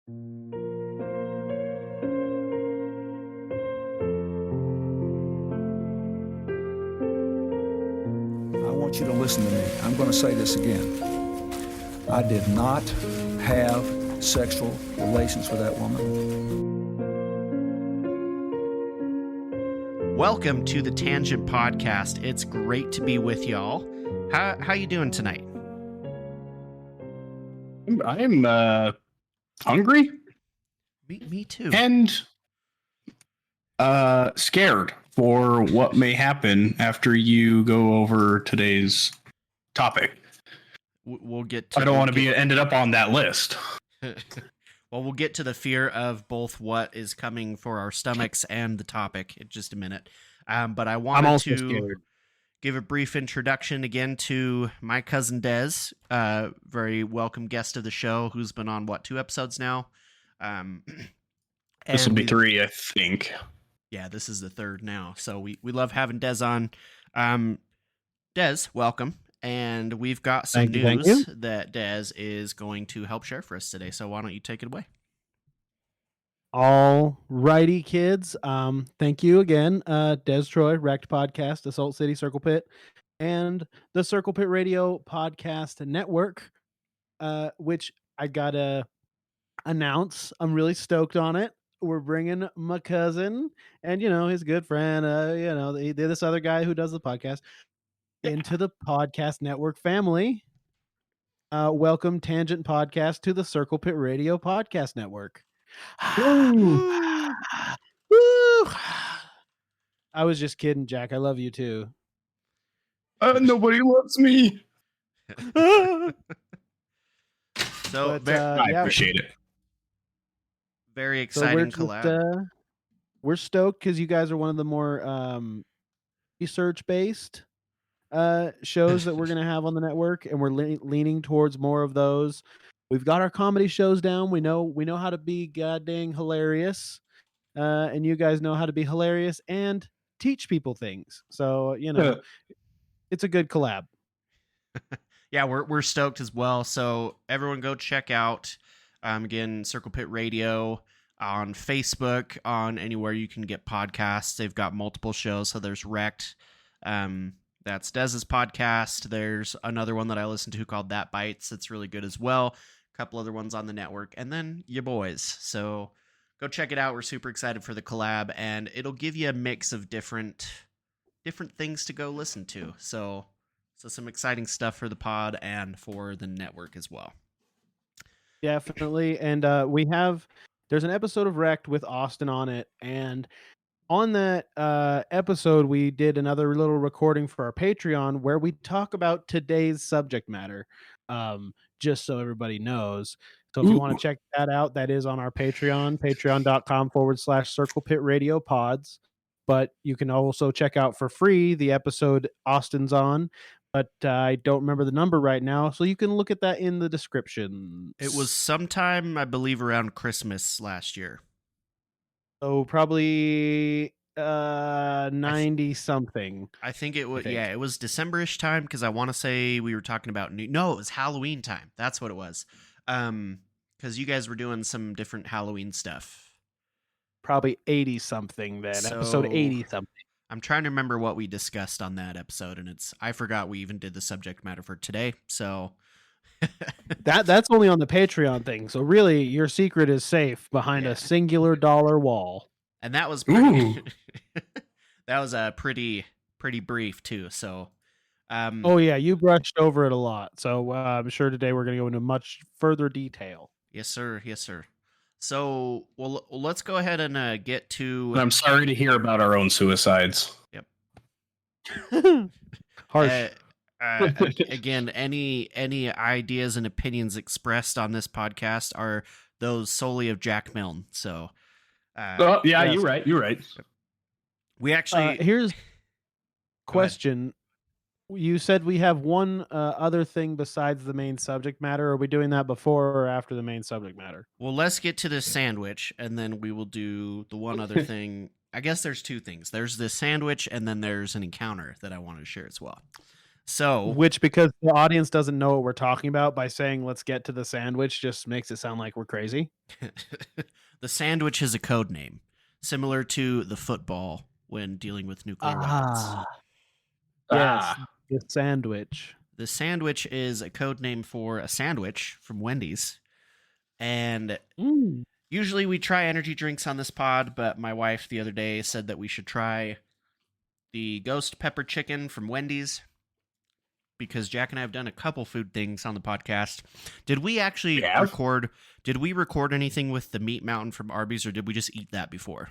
I want you to listen to me. I'm going to say this again. I did not have sexual relations with that woman. Welcome to the Tangent Podcast. It's great to be with y'all. How you doing tonight? I'm hungry. Me too. And scared for what may happen after you go over today's topic. We'll get to I don't want to be ended up on that list. Well, we'll get to the fear of both what is coming for our stomachs and the topic in just a minute. But I wanted to give a brief introduction again to my cousin Des, very welcome guest of the show, who's been on, 2 episodes now? This will be 3, I think. Yeah, this is the 3rd now. So we love having Des on. Des, welcome. And we've got some news that Des is going to help share for us today. So why don't you take it away? All righty, kids. Thank you again. Des Troy, Wrecked Podcast, Assault City Circle Pit, and the Circle Pit Radio Podcast Network, which I gotta announce. I'm really stoked on it. We're bringing my cousin and, his good friend, this other guy who does the podcast into the podcast network family. Welcome, Tangent Podcast, to the Circle Pit Radio Podcast Network. Woo! I was just kidding, Jack. I love you too. Nobody loves me. So I appreciate it. Very exciting collab. We're stoked because you guys are one of the more research-based shows that we're going to have on the network, and we're leaning towards more of those. We've got our comedy shows down. We know how to be goddamn hilarious, and you guys know how to be hilarious and teach people things. So it's a good collab. Yeah, we're stoked as well. So everyone go check out again Circle Pit Radio on Facebook, on anywhere you can get podcasts. They've got multiple shows. So there's Wrecked. That's Dez's podcast. There's another one that I listen to called That Bites. It's really good as well. A couple other ones on the network. And then your boys. So go check it out. We're super excited for the collab. And it'll give you a mix of different things to go listen to. So some exciting stuff for the pod and for the network as well. Definitely. And there's an episode of Wrecked with Austin on it. And on that episode, we did another little recording for our Patreon where we talk about today's subject matter, just so everybody knows. So if you want to check that out, that is on our Patreon, patreon.com/Circle Pit Radio Pods. But you can also check out for free the episode Austin's on, but I don't remember the number right now. So you can look at that in the description. It was sometime, I believe, around Christmas last year. So probably 90 something. I think it was, it was December-ish time, because I want to say we were talking about no, it was Halloween time. That's what it was. Because you guys were doing some different Halloween stuff. Probably 80 something then. So, episode 80 something. I'm trying to remember what we discussed on that episode, and I forgot we even did the subject matter for today. So that's only on the Patreon thing. So really, your secret is safe behind a singular dollar wall. And that was pretty. That was a pretty brief too. So, oh yeah, you brushed over it a lot. So I'm sure today we're going to go into much further detail. Yes, sir. Yes, sir. So, well, let's go ahead and get to. I'm sorry to hear about our own suicides. Yep. Harsh. Again, any ideas and opinions expressed on this podcast are those solely of Jack Milne. So, yeah, yes. You're right. We actually here's question. You said we have one other thing besides the main subject matter. Are we doing that before or after the main subject matter? Well, let's get to the sandwich, and then we will do the one other thing. I guess there's 2 things. There's the sandwich, and then there's an encounter that I wanted to share as well. So Which, because the audience doesn't know what we're talking about, by saying let's get to the sandwich just makes it sound like we're crazy. the sandwich is a code name, similar to the football when dealing with nuclear weapons. Yes, the sandwich. The sandwich is a code name for a sandwich from Wendy's. And usually we try energy drinks on this pod, but my wife the other day said that we should try the ghost pepper chicken from Wendy's, because Jack and I have done a couple food things on the podcast. Did we actually record? Did we record anything with the meat mountain from Arby's, or did we just eat that before?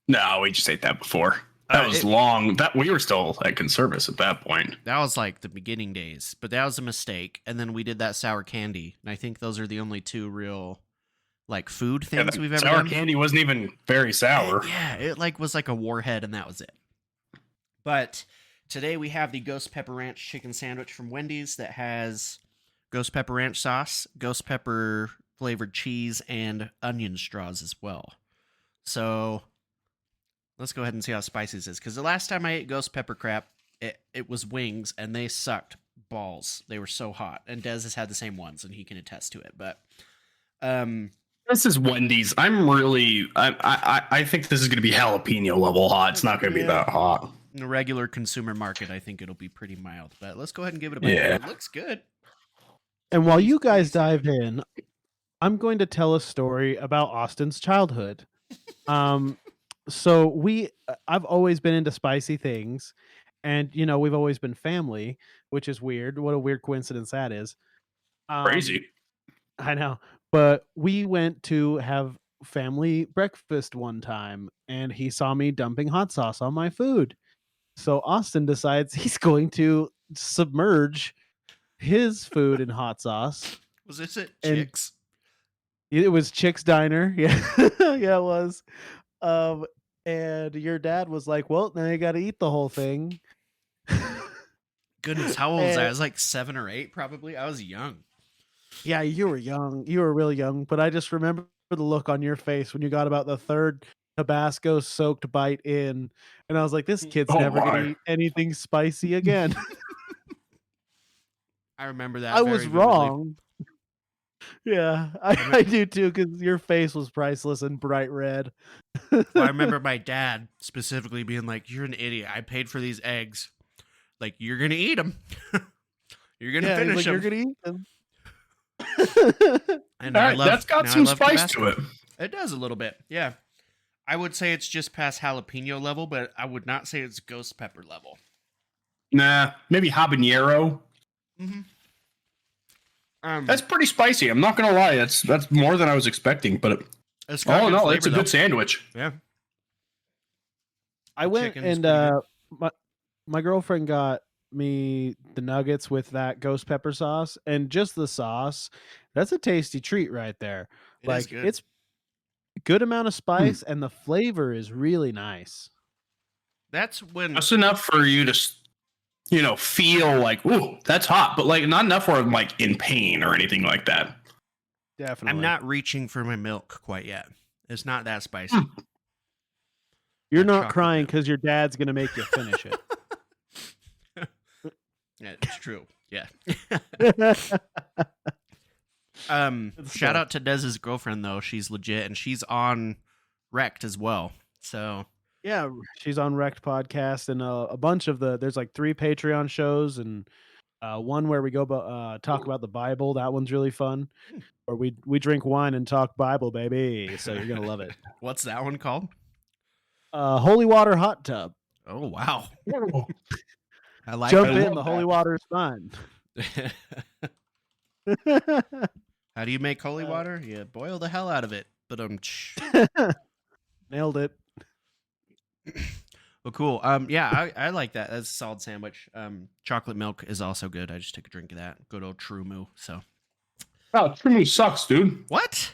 No, we just ate that before. That was long. That we were still at Conservice at that point. That was like the beginning days, but that was a mistake. And then we did that sour candy, and I think those are the only two real like food things we've ever done. Sour candy wasn't even very sour. It like was like a warhead, and that was it. But today we have the Ghost Pepper Ranch chicken sandwich from Wendy's that has Ghost Pepper Ranch sauce, Ghost Pepper flavored cheese, and onion straws as well. So let's go ahead and see how spicy this is. Because the last time I ate Ghost Pepper crap, it was wings, and they sucked balls. They were so hot. And Dez has had the same ones, and he can attest to it. But this is Wendy's. I think this is going to be jalapeno level hot. It's not going to be that hot. In the regular consumer market, I think it'll be pretty mild. But let's go ahead and give it a bite. Yeah. It looks good. And while you guys dive in, I'm going to tell a story about Austin's childhood. So I've always been into spicy things, and we've always been family, which is weird. What a weird coincidence that is. Crazy. I know, but we went to have family breakfast one time, and he saw me dumping hot sauce on my food. So Austin decides he's going to submerge his food in hot sauce. Was this at Chick's? It was Chick's Diner. Yeah, yeah, it was. And your dad was like, "Well, now you got to eat the whole thing." Goodness, how old was I? I was like 7 or 8, probably. I was young. Yeah, you were young. You were really young. But I just remember the look on your face when you got about the third Tabasco soaked bite in, and I was like, "This kid's never gonna eat anything spicy again." I remember that. I was wrong. Yeah, I do too, because your face was priceless and bright red. Well, I remember my dad specifically being like, "You're an idiot. I paid for these eggs. Like, you're gonna eat them. You're gonna finish them. You're gonna eat them." And that's got some spice to it. It does a little bit, yeah. I would say it's just past jalapeno level, but I would not say it's ghost pepper level. Nah, maybe habanero. Mm-hmm. That's pretty spicy. I'm not gonna lie. That's more than I was expecting. But it's a good sandwich. Yeah. I went and my girlfriend got me the nuggets with that ghost pepper sauce, and just the sauce. That's a tasty treat right there. It's a good amount of spice, and the flavor is really nice. That's enough for you to feel like, ooh, that's hot, but like not enough where I'm like in pain or anything like that. Definitely. I'm not reaching for my milk quite yet. It's not that spicy. You're not crying because your dad's gonna make you finish it. Yeah, it's true. Yeah. Shout out to Dez's girlfriend though. She's legit, and she's on Wrecked as well. So yeah, she's on Wrecked podcast, and a bunch of there's like 3 Patreon shows, and one where we go talk about the Bible. That one's really fun. Or we drink wine and talk Bible, baby. So you're gonna love it. What's that one called? Holy Water Hot Tub. Oh wow. I like Jump in, the holy water is fine. How do you make holy water? You boil the hell out of it. But nailed it. Well, cool. Yeah, I like that. That's a solid sandwich. Chocolate milk is also good. I just took a drink of that. Good old True Moo. So. Oh, True Moo sucks, dude. What?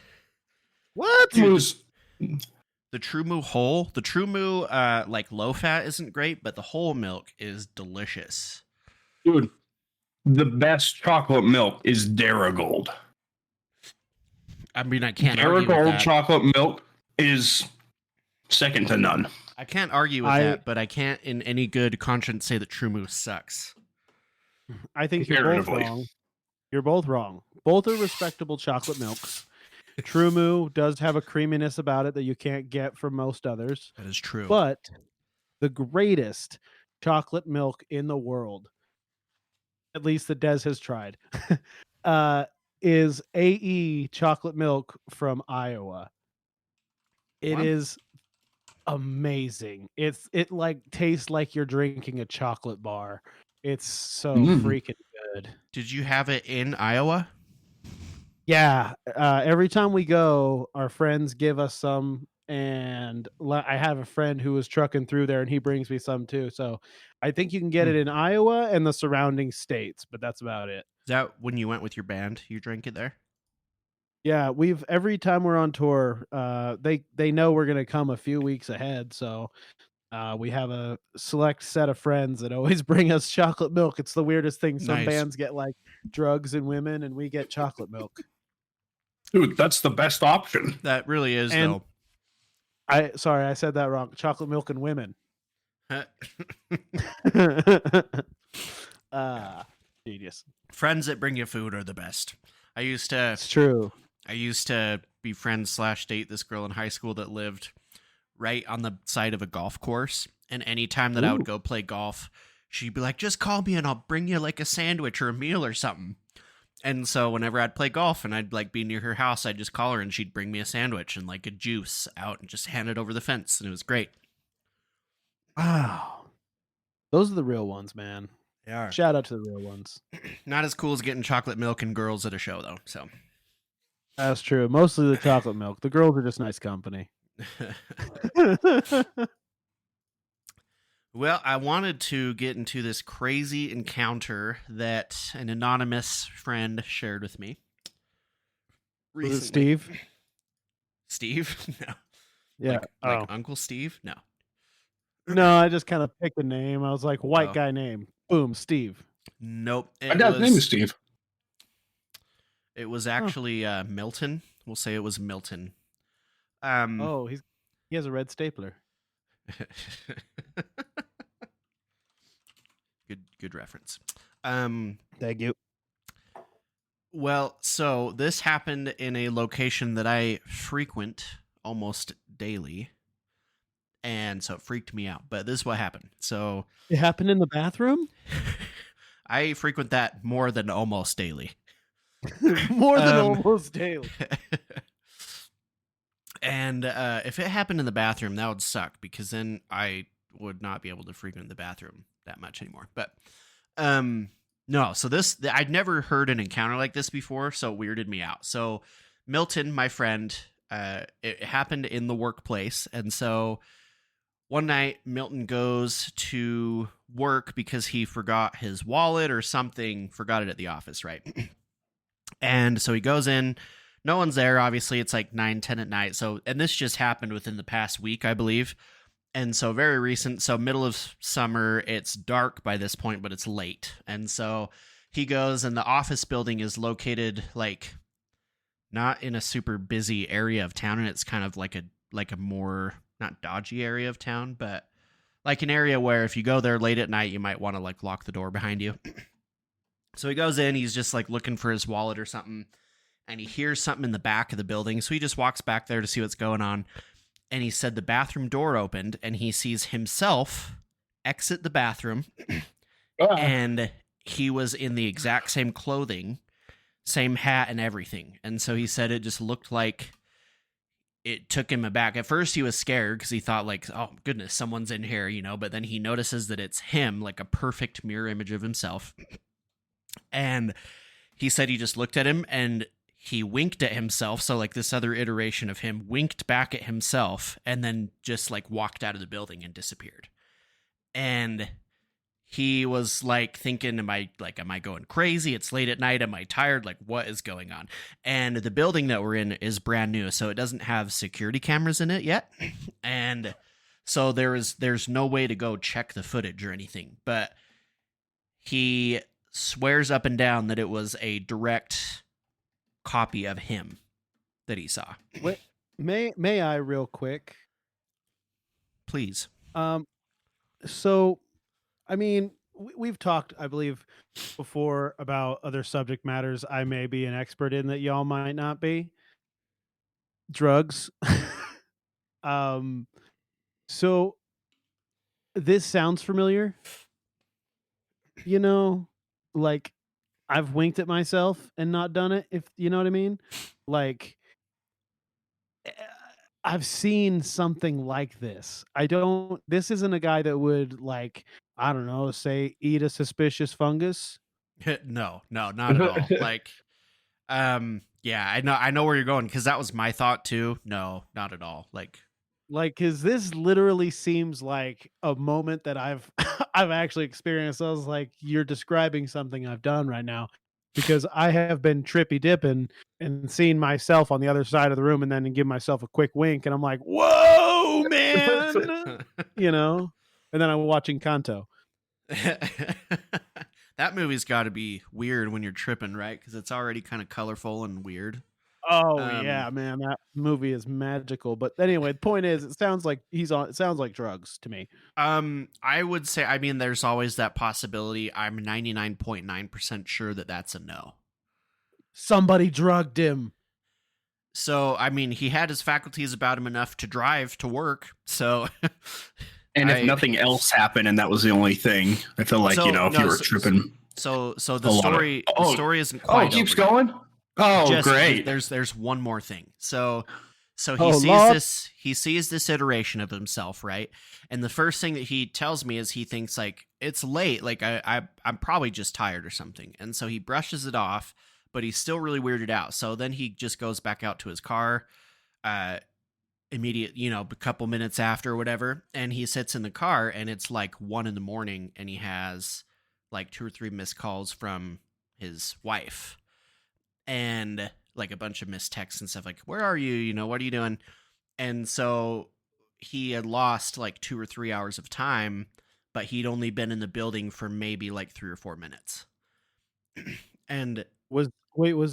The True Moo whole, the True Moo like low fat isn't great, but the whole milk is delicious. Dude, the best chocolate milk is Darigold. I mean, I can't argue with Darigold that. chocolate milk is second to none. I can't argue with that, but I can't in any good conscience say that True Moo sucks. I think you're both Comparatively. wrong. You're both wrong. Both are respectable chocolate milks. True Moo does have a creaminess about it that you can't get from most others. That is true. But the greatest chocolate milk in the world, at least that Des has tried, is AE chocolate milk from Iowa. It What? is amazing. It like tastes like you're drinking a chocolate bar. It's so freaking good. Did you have it in Iowa? Yeah, every time we go, our friends give us some, and I have a friend who was trucking through there, and he brings me some too. So I think you can get it in Iowa and the surrounding states, but that's about it. Is that when you went with your band? You drank it there? Yeah, every time we're on tour, they know we're gonna come a few weeks ahead, so we have a select set of friends that always bring us chocolate milk. It's the weirdest thing. Some Nice. bands get like drugs and women, and we get chocolate milk. Dude, that's the best option. That really is, And- though. Sorry, I said that wrong. Chocolate milk and women. Genius. Friends that bring you food are the best. I used to It's true. be friends / date this girl in high school that lived right on the side of a golf course. And anytime that I would go play golf, she'd be like, just call me and I'll bring you like a sandwich or a meal or something. And so whenever I'd play golf and I'd like be near her house, I'd just call her and she'd bring me a sandwich and like a juice out and just hand it over the fence. And it was great. Wow. Those are the real ones, man. Yeah. Shout out to the real ones. Not as cool as getting chocolate milk and girls at a show, though. So That's true. Mostly the chocolate milk. The girls are just nice company. Well, I wanted to get into this crazy encounter that an anonymous friend shared with me. Was it recently. Steve? Steve? No. Yeah. Like Uncle Steve? No. No, I just kind of picked a name. I was like, white Oh. guy name. Boom, Steve. Nope. My dad's name is Steve. It was actually Milton. We'll say it was Milton. Oh, he has a red stapler. Good reference. Thank you. Well, so this happened in a location that I frequent almost daily. And so it freaked me out. But this is what happened. So It happened in the bathroom? I frequent that more than almost daily. More than almost daily. And if it happened in the bathroom, that would suck because then I would not be able to frequent the bathroom that much anymore. But no, so I'd never heard an encounter like this before, so it weirded me out. So Milton, my friend, it happened in the workplace, and so one night Milton goes to work because he forgot his wallet or something, forgot it at the office, right? And so he goes in. No one's there. Obviously, it's like 9-10 at night. So, and this just happened within the past week, I believe. And so very recent. So middle of summer, it's dark by this point, but it's late. And so he goes, and the office building is located like not in a super busy area of town. And it's kind of like a more not dodgy area of town, but like an area where if you go there late at night, you might want to like lock the door behind you. So he goes in, he's just like looking for his wallet or something. And he hears something in the back of the building. So he just walks back there to see what's going on. And he said the bathroom door opened and he sees himself exit the bathroom. And he was in the exact same clothing, same hat and everything. And so he said it just looked like it took him aback. At first he was scared because he thought like, oh goodness, someone's in here, you know, but then he notices that it's him, like a perfect mirror image of himself. And he said he just looked at him and he winked at himself. So like this other iteration of him winked back at himself and then just like walked out of the building and disappeared. And he was like thinking, am I going crazy? It's late at night. Am I tired? Like what is going on? And the building that we're in is brand new. So it doesn't have security cameras in it yet. And so there's no way to go check the footage or anything, but he swears up and down that it was a direct copy of him that he saw. Wait, may I real quick? Please. So, I mean, we've talked, I believe, before about other subject matters I may be an expert in that y'all might not be. Drugs. um, so this sounds familiar. You know, like I've winked at myself and not done it. If you know what I mean, like eh, I've seen something like this. I don't. This isn't a guy that would like I don't know, say eat a suspicious fungus. No, not at all. Like, yeah, I know where you're going because that was my thought too. No, not at all. Like, cause this literally seems like a moment that I've I've actually experienced. I was like, you're describing something I've done right now because I have been trippy dipping and seeing myself on the other side of the room and then give myself a quick wink and I'm like, whoa, man, you know. And then I'm watching Kanto. That movie's got to be weird when you're tripping, right? Because it's already kind of colorful and weird. Oh Um, yeah, man, that movie is magical. But anyway, the point is, it sounds like he's on. It sounds like drugs to me. I would say, I mean, there's always that possibility. I'm 99.9% sure that that's a no. Somebody drugged him. So, I mean, he had his faculties about him enough to drive to work. So, And if nothing else happened and that was the only thing, I feel like, So, if no, you were so- tripping. so a the lot of- story, the Oh, story isn't Oh, quite it keeps over yet. going? Oh, Just- great. There's one more thing. So he Oh, sees Lord. he sees this iteration of himself, right? And the first thing that he tells me is he thinks like it's late, like I'm probably just tired or something. And so he brushes it off, but he's still really weirded out. So then he just goes back out to his car, immediate, a couple minutes after or whatever, and he sits in the car and it's like 1 a.m. and he has like 2 or 3 missed calls from his wife and like a bunch of missed texts and stuff like, where are you? What are you doing? And so he had lost like 2 or 3 hours of time, but he'd only been in the building for maybe like 3 or 4 minutes. And Was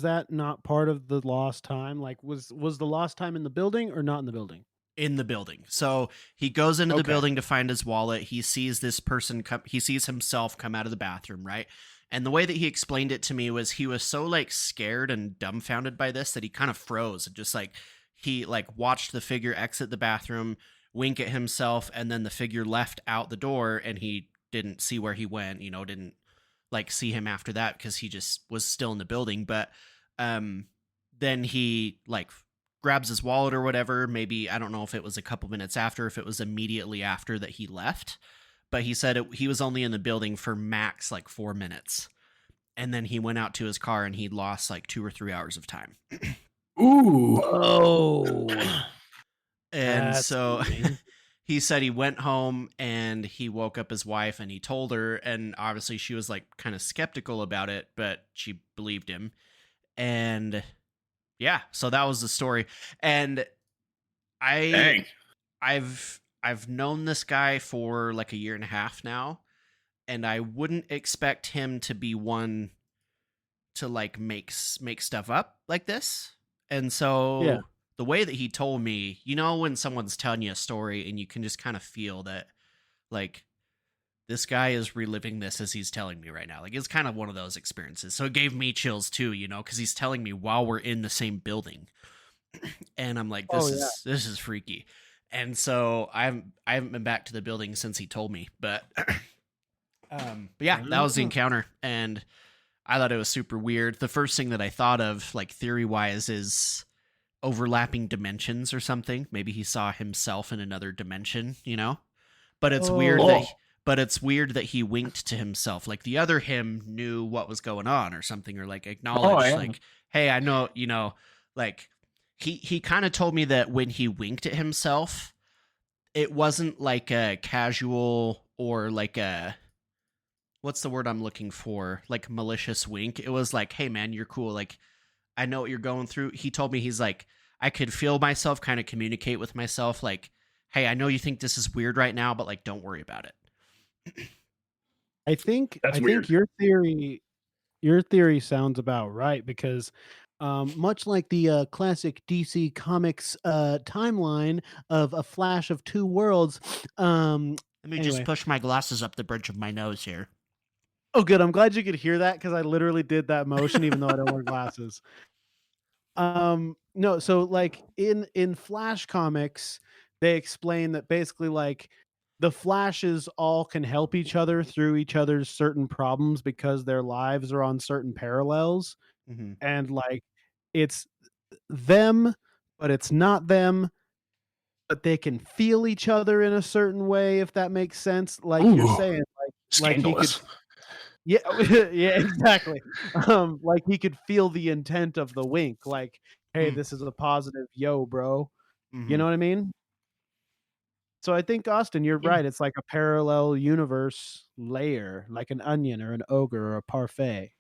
that not part of the lost time? Like, was the lost time in the building or not in the building? in the building. So he goes into the Okay. building to find his wallet. He sees this person come, he sees himself come out of the bathroom, right? And the way that he explained it to me was he was so like scared and dumbfounded by this that he kind of froze and just like he like watched the figure exit the bathroom, wink at himself, and then the figure left out the door and he didn't see where he went, didn't like see him after that because he just was still in the building. But then he like grabs his wallet or whatever. Maybe I don't know if it was a couple minutes after, if it was immediately after that he left. But he said he was only in the building for max like 4 minutes. And then he went out to his car and he'd lost like 2 or 3 hours of time. Ooh. Oh, And that's so mean. he said he went home and he woke up his wife and he told her. And obviously she was like kind of skeptical about it, but she believed him. And yeah, so that was the story. And Dang. I've known this guy for like a year and a half now, and I wouldn't expect him to be one to like make stuff up like this. And so Yeah. the way that he told me, when someone's telling you a story and you can just kind of feel that like this guy is reliving this as he's telling me right now. Like it's kind of one of those experiences. So it gave me chills too, because he's telling me while we're in the same building. And I'm like, this is freaky. And so I haven't been back to the building since he told me. But yeah, that was the encounter. And I thought it was super weird. The first thing that I thought of, like theory wise, is overlapping dimensions or something. Maybe he saw himself in another dimension, But it's weird that he winked to himself. Like the other him knew what was going on or something, or like acknowledged like, hey, I know, like he kind of told me that when he winked at himself, it wasn't like a casual or like a, what's the word I'm looking for? Like malicious wink. It was like, hey man, you're cool. Like, I know what you're going through. He told me, he's like, I could feel myself kind of communicate with myself. Like, hey, I know you think this is weird right now, but like, don't worry about it. I think weird. your theory sounds about right because much like the classic DC Comics timeline of a flash of two worlds, Let me Anyway. just push my glasses up the bridge of my nose here. Oh, good. I'm glad you could hear that because I literally did that motion even though I don't wear glasses. No, so like in Flash comics, they explain that basically like the Flashes all can help each other through each other's certain problems because their lives are on certain parallels, Mm-hmm. and like it's them, but it's not them, but they can feel each other in a certain way, if that makes sense. Like you're Ooh, saying, like he could, scandalous. yeah, yeah, exactly. Like he could feel the intent of the wink, like, hey, this is a positive, yo, bro. You Mm-hmm. know what I mean? So I think Austin, you're Yeah. right. It's like a parallel universe layer, like an onion or an ogre or a parfait.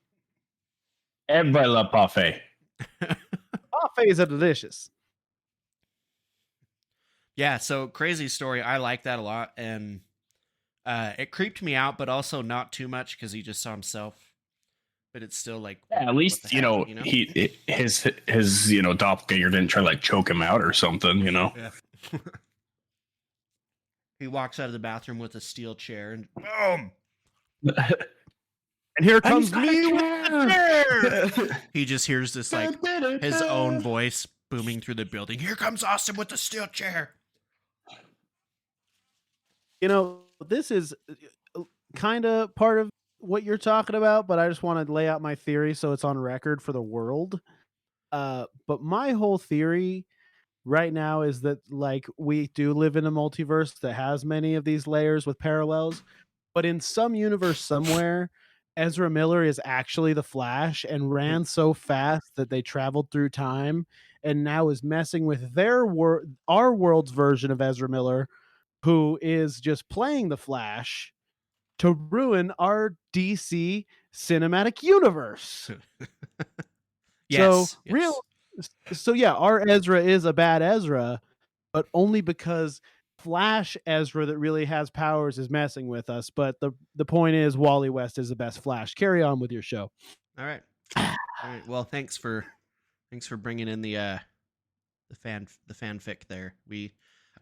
Everybody love parfait. Parfaits are delicious. Yeah, so crazy story. I like that a lot, and it creeped me out, but also not too much because he just saw himself. But it's still like, Yeah, at what the least heck, you know? his doppelganger didn't try to like choke him out or something. Yeah. He walks out of the bathroom with a steel chair, and boom, And here And he's comes got a me with the chair. chair. he just hears this like his own voice booming through the building. Here comes Austin with the steel chair. You know, this is kind of part of what you're talking about, but I just want to lay out my theory so it's on record for the world. But my whole theory right now is that like we do live in a multiverse that has many of these layers with parallels, but in some universe somewhere, Ezra Miller is actually the Flash and ran so fast that they traveled through time and now is messing with our world's version of Ezra Miller, who is just playing the Flash to ruin our DC cinematic universe. So Yes, real yes. so yeah, our Ezra is a bad Ezra, but only because Flash Ezra that really has powers is messing with us. But the point is Wally West is the best Flash. Carry on with your show. All right, all right. Well, thanks for bringing in the fanfic there.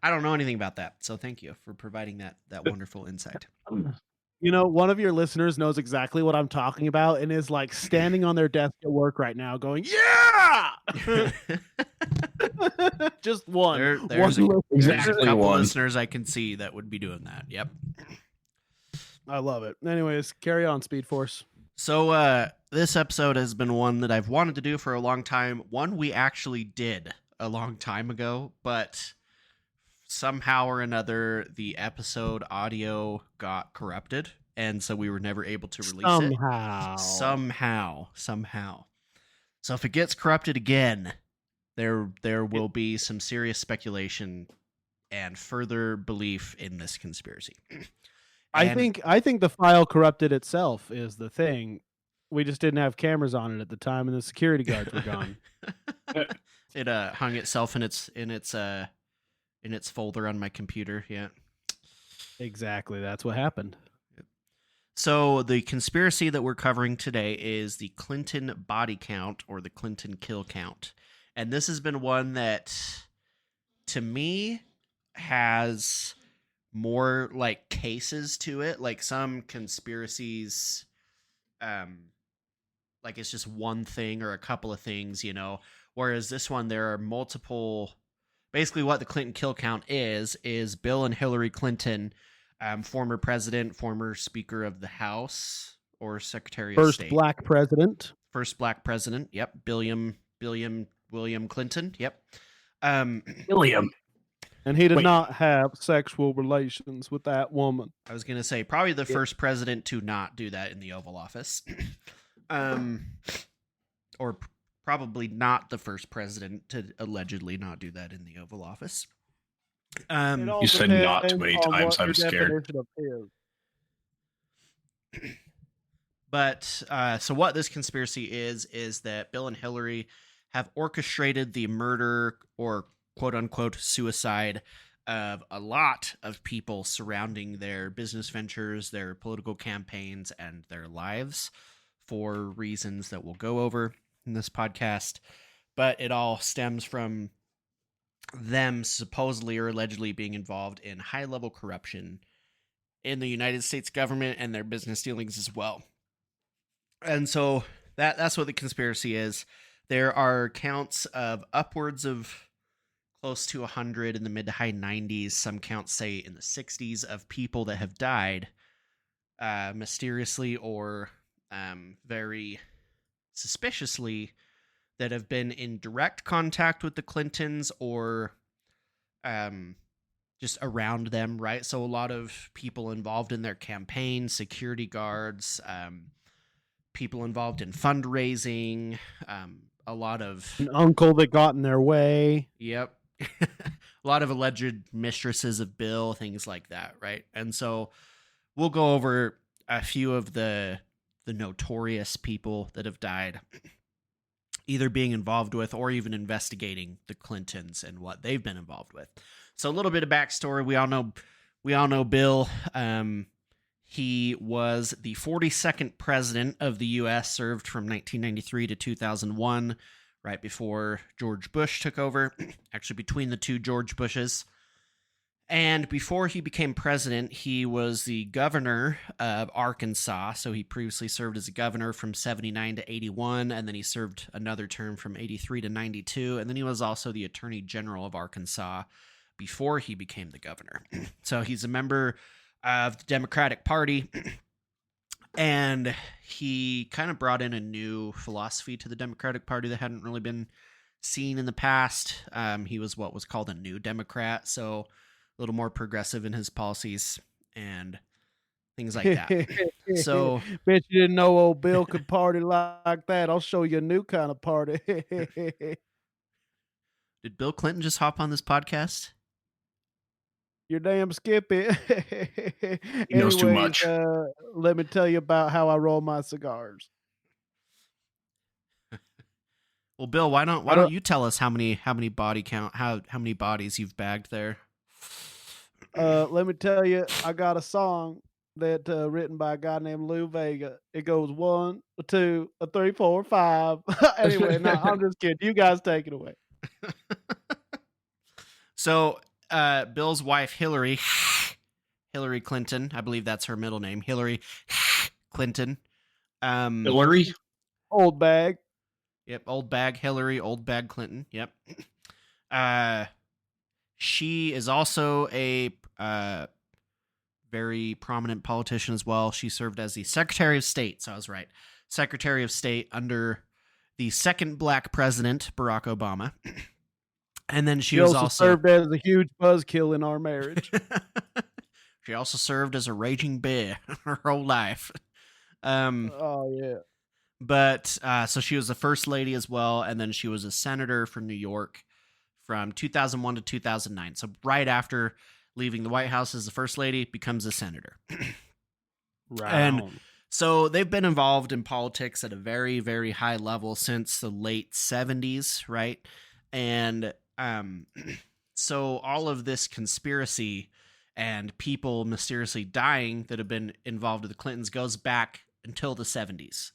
I don't know anything about that, so thank you for providing that wonderful insight. You know, one of your listeners knows exactly what I'm talking about and is like standing on their desk at work right now going, "Yeah!" Just one. There's a Exactly couple one. listeners I can see that would be doing that. Yep. I love it. Anyways, carry on, Speed Force. So this episode has been one that I've wanted to do for a long time. One we actually did a long time ago, but somehow or another the episode audio got corrupted, and so we were never able to release it. Somehow. So if it gets corrupted again, there will be some serious speculation and further belief in this conspiracy. I think the file corrupted itself is the thing. We just didn't have cameras on it at the time, and the security guards were gone. It hung itself in its folder on my computer. Yeah. Exactly, that's what happened. So the conspiracy that we're covering today is the Clinton body count or the Clinton kill count. And this has been one that to me has more like cases to it. Like some conspiracies like it's just one thing or a couple of things, whereas this one there are multiple. Basically what the Clinton kill count is Bill and Hillary Clinton, former president, former Speaker of the House or Secretary of State. First Black president. Yep. William Clinton. Yep. William. And he did Wait. not have sexual relations with that woman. I was going to say probably the first president to not do that in the Oval Office. Or probably not the first president to allegedly not do that in the Oval Office. You said not too many times. I'm scared. But so what this conspiracy is that Bill and Hillary have orchestrated the murder or quote unquote suicide of a lot of people surrounding their business ventures, their political campaigns, and their lives for reasons that we'll go over in this podcast. But it all stems from them supposedly or allegedly being involved in high-level corruption in the United States government and their business dealings as well. And so that's what the conspiracy is. There are counts of upwards of close to 100 in the mid to high 90s. Some counts say in the 60s of people that have died mysteriously or very suspiciously that have been in direct contact with the Clintons or just around them, right? So a lot of people involved in their campaign, security guards, people involved in fundraising, a lot of An uncle that got in their way. Yep. A lot of alleged mistresses of Bill, things like that, right? And so we'll go over a few of the notorious people that have died, either being involved with or even investigating the Clintons and what they've been involved with. So a little bit of backstory. We all know Bill. He was the 42nd president of the U.S., served from 1993 to 2001, right before George Bush took over, actually between the two George Bushes. And before he became president, he was the governor of Arkansas. So he previously served as a governor from 79 to 81, and then he served another term from 83 to 92. And then he was also the attorney general of Arkansas before he became the governor. So he's a member of the Democratic Party. And he kind of brought in a new philosophy to the Democratic Party that hadn't really been seen in the past. He was what was called a New Democrat, so a little more progressive in his policies and things like that. So, bet you didn't know old Bill could party like that. I'll show you a new kind of party. did Bill Clinton just hop on this podcast? You're damn skippy. He knows too much. Let me tell you about how I roll my cigars. Well, Bill, why don't you tell us how many body count how many bodies you've bagged there? Let me tell you, I got a song that written by a guy named Lou Vega. It goes 1, 2, 3, 4, 5. Anyway, no, I'm just kidding. You guys take it away. So, Bill's wife Hillary Clinton, I believe that's her middle name, Hillary Clinton. Hillary? Old bag. Yep, old bag Hillary, old bag Clinton. Yep. She is also a very prominent politician as well. She served as the Secretary of State, so I was right. Secretary of State under the second black president, Barack Obama. And then she was also served as a huge buzzkill in our marriage. She also served as a raging bear her whole life. Oh, yeah. But so she was the first lady as well, and then she was a senator from New York from 2001 to 2009. So right after leaving the White House as the first lady, becomes a senator. Right. And so they've been involved in politics at a very, very high level since the late 70s, right? And so all of this conspiracy and people mysteriously dying that have been involved with the Clintons goes back until the 70s.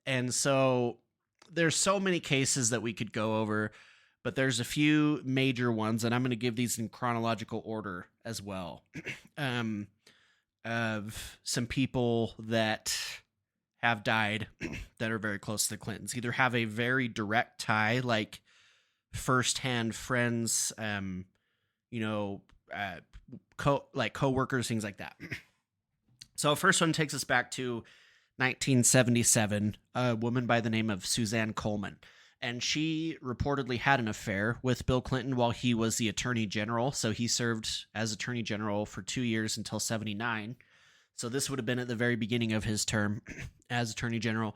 And so there's so many cases that we could go over, but there's a few major ones, and I'm going to give these in chronological order as well, of some people that have died that are very close to the Clintons, either have a very direct tie, like firsthand friends, co-workers, things like that. So first one takes us back to 1977, a woman by the name of Suzanne Coleman. And she reportedly had an affair with Bill Clinton while he was the attorney general. So he served as attorney general for 2 years until 79. So this would have been at the very beginning of his term as attorney general.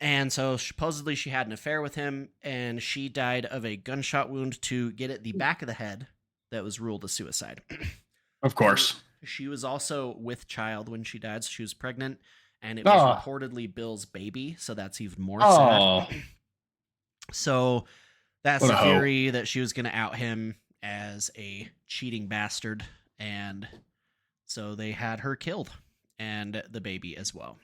And so supposedly she had an affair with him, and she died of a gunshot wound to get at the back of the head that was ruled a suicide. Of course. She was also with child when she died, so she was pregnant, and it was reportedly Bill's baby, so that's even more sad. So that's the theory that she was going to out him as a cheating bastard, and so they had her killed, and the baby as well.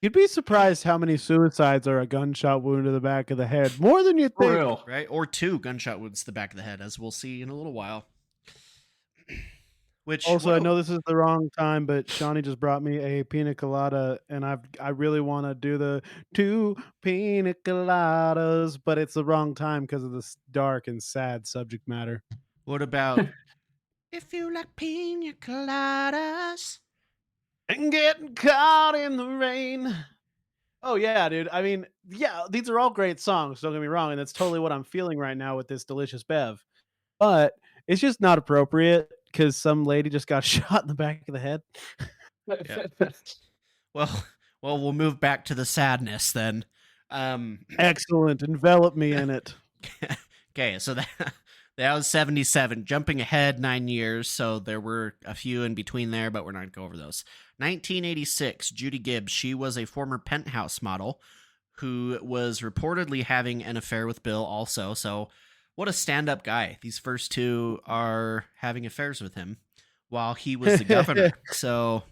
You'd be surprised how many suicides are a gunshot wound to the back of the head. More than you think. Real. Right? Or 2 gunshot wounds to the back of the head, as we'll see in a little while. Which Also, what I a- know this is the wrong time, but Shawnee just brought me a pina colada, and I really want to do the two pina coladas, but it's the wrong time because of this dark and sad subject matter. what about if you like pina coladas? And getting caught in the rain. Oh yeah, dude. I mean, yeah, these are all great songs. Don't get me wrong, and that's totally what I'm feeling right now with this delicious bev. But it's just not appropriate because some lady just got shot in the back of the head. Yeah. Well, we'll move back to the sadness then. Excellent. Envelop me in it. Okay, so that was 77, jumping ahead 9 years, so there were a few in between there, but we're not going to go over those. 1986, Judy Gibbs, she was a former Penthouse model who was reportedly having an affair with Bill also, so what a stand-up guy. These first two are having affairs with him while he was the governor, so...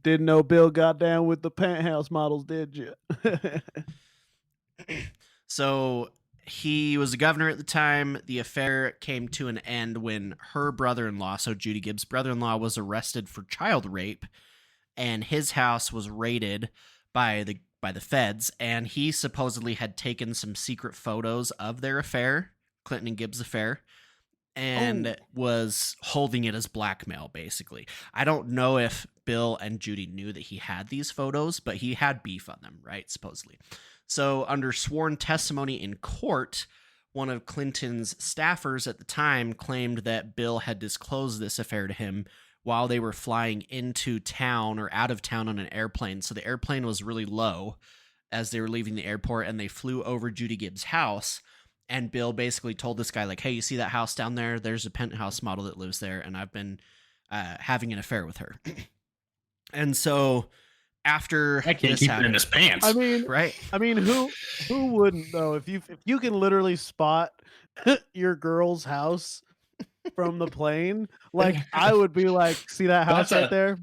Didn't know Bill got down with the Penthouse models, did you? So he was the governor at the time. The affair came to an end when her brother-in-law, so Judy Gibbs' brother-in-law, was arrested for child rape, and his house was raided by the feds, and he supposedly had taken some secret photos of their affair, Clinton and Gibbs' affair, and was holding it as blackmail, basically. I don't know if Bill and Judy knew that he had these photos, but he had beef on them, right? Supposedly. So, under sworn testimony in court, one of Clinton's staffers at the time claimed that Bill had disclosed this affair to him while they were flying into town or out of town on an airplane. So, the airplane was really low as they were leaving the airport, and they flew over Judy Gibbs' house. And Bill basically told this guy, like, hey, you see that house down there? There's a penthouse model that lives there, and I've been having an affair with her. And so after I can't this keep it happened, in his pants. right? I mean, who wouldn't though? If you can literally spot your girl's house from the plane, like I would be like, see that house That's right there?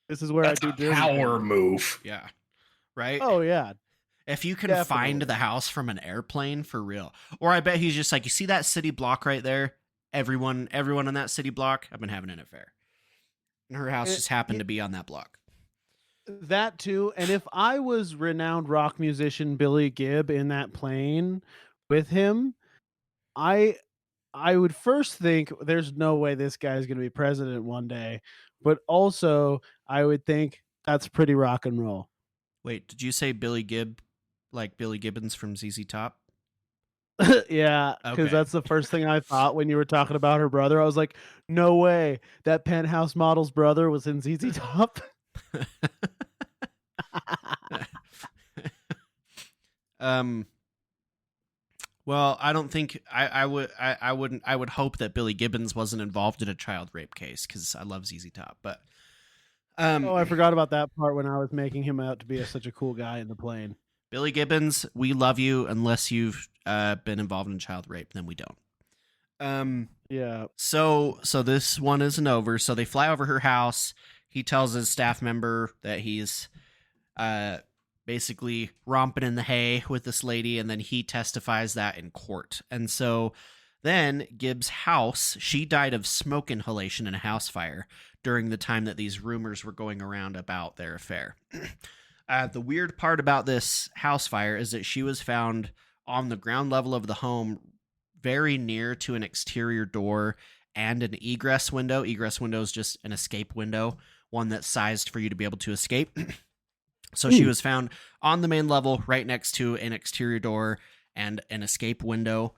This is where I That's do a dirty power things. move. Yeah. Right? Oh yeah. If you can Definitely. find the house from an airplane, for real. Or I bet he's just like, you see that city block right there? Everyone in that city block, I've been having an affair. And her house just happened to be on that block. That too. And if I was renowned rock musician Billy Gibb in that plane with him, I would first think there's no way this guy's going to be president one day, but also I would think that's pretty rock and roll. Wait, did you say Billy Gibb, like Billy Gibbons from ZZ Top? Yeah, because Okay. that's the first thing I thought when you were talking about her brother. I was like, no way that penthouse model's brother was in ZZ Top. Well, I don't think I would hope that Billy Gibbons wasn't involved in a child rape case because I love ZZ Top, but Oh, I forgot about that part when I was making him out to be such a cool guy in the plane. Billy Gibbons, we love you unless you've been involved in child rape, then we don't. Yeah. So this one isn't over. So they fly over her house. He tells his staff member that he's basically romping in the hay with this lady, and then he testifies that in court. And so then Gibbs' house, she died of smoke inhalation in a house fire during the time that these rumors were going around about their affair. The weird part about this house fire is that she was found on the ground level of the home, very near to an exterior door and an egress window. Egress window is just an escape window, one that's sized for you to be able to escape. So she was found on the main level right next to an exterior door and an escape window,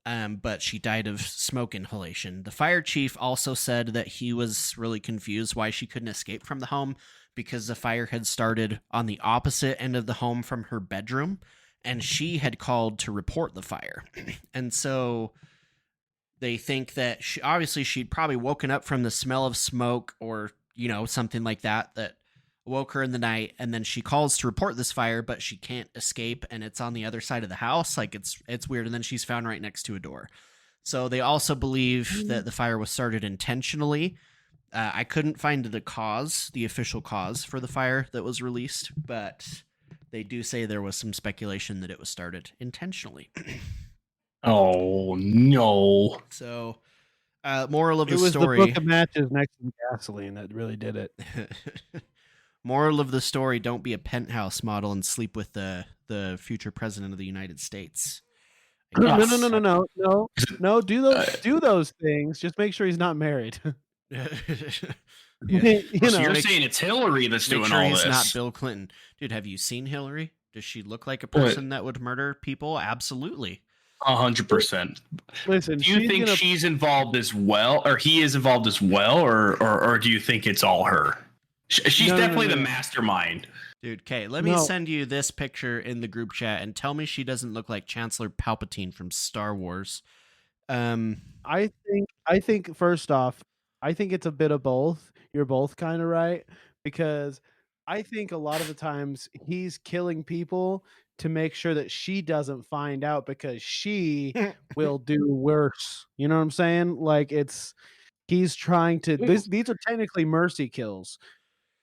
but she died of smoke inhalation. The fire chief also said that he was really confused why she couldn't escape from the home because the fire had started on the opposite end of the home from her bedroom, and she had called to report the fire. And so they think that she'd probably woken up from the smell of smoke or, something like that woke her in the night, and then she calls to report this fire, but she can't escape, and it's on the other side of the house. Like, it's weird, and then she's found right next to a door. So they also believe that the fire was started intentionally. I couldn't find the official cause for the fire that was released, but they do say there was some speculation that it was started intentionally. Oh no. So Moral of It the was the story. book of matches next to the gasoline that really did it. Moral of the story: don't be a penthouse model and sleep with the future president of the United States. I No, guess. no. Do those things. Just make sure he's not married. Yeah. You So know, you're saying it's Hillary that's Make doing sure all he's this? not Bill Clinton. Dude, have you seen Hillary? Does she look like a What? person that would murder people? Absolutely. 100%. listen. Do you She's think gonna. she's involved as well, or he is involved as well, or do you think it's all her? She's No, definitely the no. mastermind. Dude, okay, let me No. send you this picture in the group chat and tell me she doesn't look like Chancellor Palpatine from Star Wars. I think first off, I think it's a bit of both. You're both kind of right because I think a lot of the times he's killing people to make sure that she doesn't find out because she will do worse. You know what I'm saying? Like he's trying to these are technically mercy kills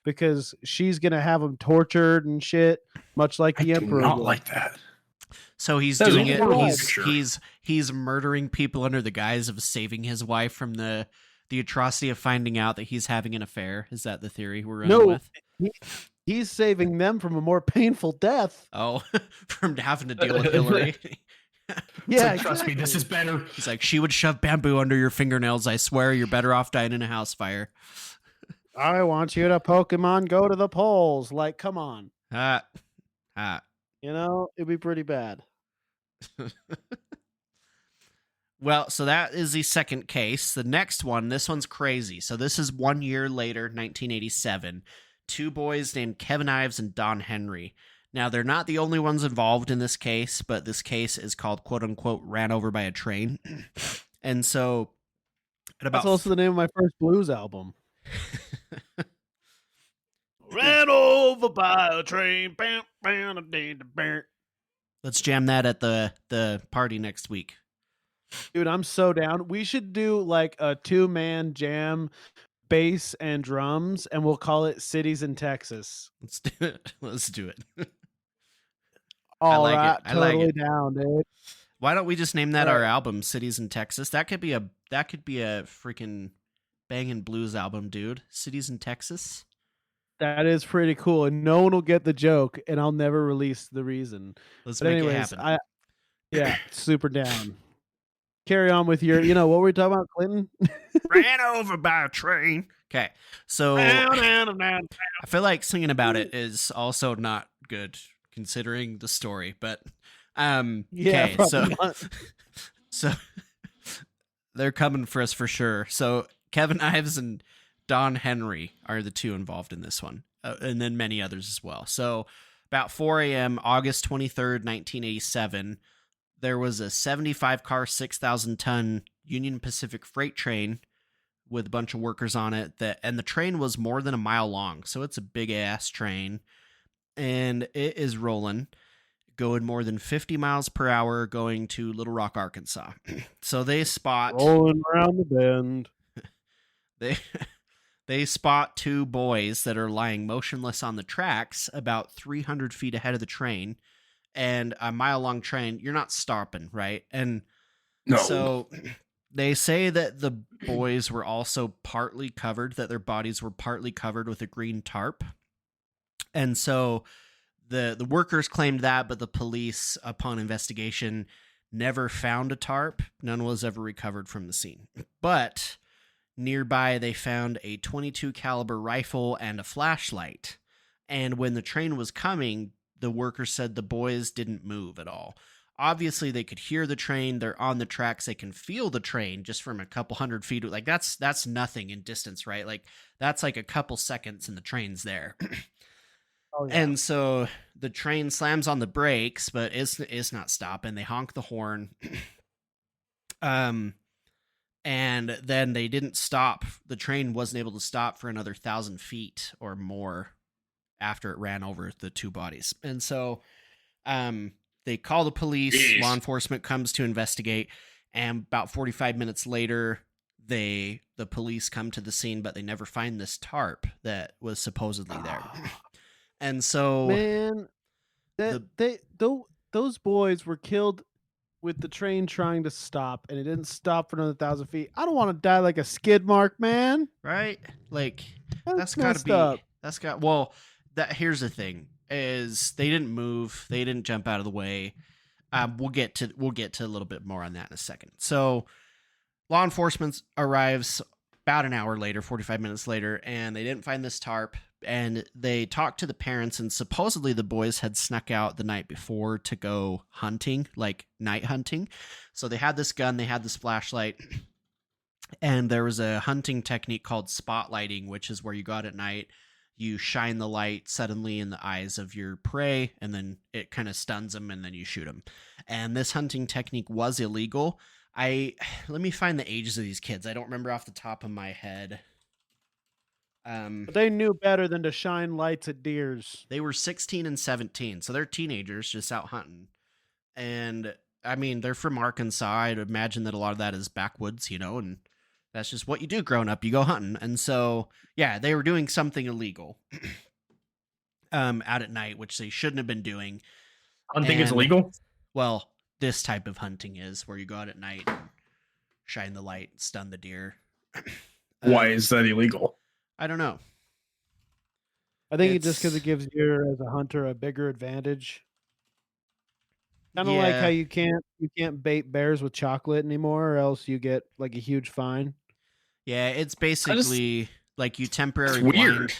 because she's going to have him tortured and shit much like I the do emperor not would. like that. So he's That is doing a it. horrible He's picture. he's murdering people under the guise of saving his wife from the atrocity of finding out that he's having an affair. Is that the theory we're running No, with? he's saving them from a more painful death. Oh, from having to deal with Hillary. Yeah, Trust me, this is better. He's like, she would shove bamboo under your fingernails. I swear, you're better off dying in a house fire. I want you to Pokemon go to the polls. Like, come on. Ah. You know, it'd be pretty bad. Well, so that is the second case. The next one, this one's crazy. So this is 1 year later, 1987. Two boys named Kevin Ives and Don Henry. Now, they're not the only ones involved in this case, but this case is called, quote unquote, ran over by a train. And so, at about That's also the name of my first blues album. ran over by a train. Let's jam that at the party next week. Dude, I'm so down. We should do like a 2-man jam, bass and drums, and we'll call it Cities in Texas. Let's do it. Let's do it. All like it. right, I like totally it. down, dude. Why don't we just name that our Right. album, Cities in Texas? That could be a freaking banging blues album, dude. Cities in Texas. That is pretty cool, and no one will get the joke, and I'll never release the reason. Let's But make anyways, it happen. yeah, super down. Carry on with your, what were we talking about, Clinton? Ran over by a train. Okay, so I feel like singing about it is also not good considering the story, but Yeah, okay, so probably not. so they're coming for us for sure. So Kevin Ives and Don Henry are the two involved in this one, and then many others as well. So about 4 a.m., August 23rd, 1987, there was a 75-car, 6,000-ton Union Pacific freight train with a bunch of workers on it, and the train was more than a mile long, so it's a big-ass train, and it is rolling, going more than 50 miles per hour, going to Little Rock, Arkansas. So they spot... Rolling around the bend. They spot two boys that are lying motionless on the tracks about 300 feet ahead of the train, and a mile-long train, you're not stopping, right? And No. so they say that the boys were also partly covered, that their bodies were partly covered with a green tarp. And so the workers claimed that, but the police, upon investigation, never found a tarp. None was ever recovered from the scene. But nearby, they found a .22 caliber rifle and a flashlight. And when the train was coming, the workers said the boys didn't move at all. Obviously, they could hear the train. They're on the tracks. They can feel the train just from a couple hundred feet. Like that's nothing in distance, right? Like that's like a couple seconds and the train's there. Oh, yeah. And so the train slams on the brakes, but it's not stopping. They honk the horn. And then they didn't stop. The train wasn't able to stop for another 1,000 feet or more after it ran over the two bodies. And so they call the police. Jeez. Law enforcement comes to investigate. And about 45 minutes later, the police come to the scene, but they never find this tarp that was supposedly there. And so Man, those boys were killed with the train trying to stop and it didn't stop for another 1,000 feet. I don't want to die like a skid mark, man. Right? Like That's that's got to messed be up. that's got well, that here's the thing is they didn't move, they didn't jump out of the way. We'll get to a little bit more on that in a second. So law enforcement arrives about an hour later, 45 minutes later, and they didn't find this tarp. And they talked to the parents, and supposedly the boys had snuck out the night before to go hunting, like night hunting. So they had this gun, they had this flashlight, and there was a hunting technique called spotlighting, which is where you go out at night, you shine the light suddenly in the eyes of your prey, and then it kind of stuns them, and then you shoot them. And this hunting technique was illegal. Let me find the ages of these kids. I don't remember off the top of my head. But they knew better than to shine lights at deers. They were 16 and 17, so they're teenagers just out hunting. And I mean, they're from Arkansas. I'd imagine that a lot of that is backwoods, and that's just what you do growing up. You go hunting. And so, yeah, they were doing something illegal out at night, which they shouldn't have been doing. Hunting is And- illegal? Well, this type of hunting is where you go out at night and shine the light, stun the deer. Why is that illegal? I don't know. I think it's just because It's- it gives you as a hunter a bigger advantage. Kind of like Yeah. how you can't bait bears with chocolate anymore, or else you get like a huge fine. Yeah, it's basically like you temporarily It's weird. blind.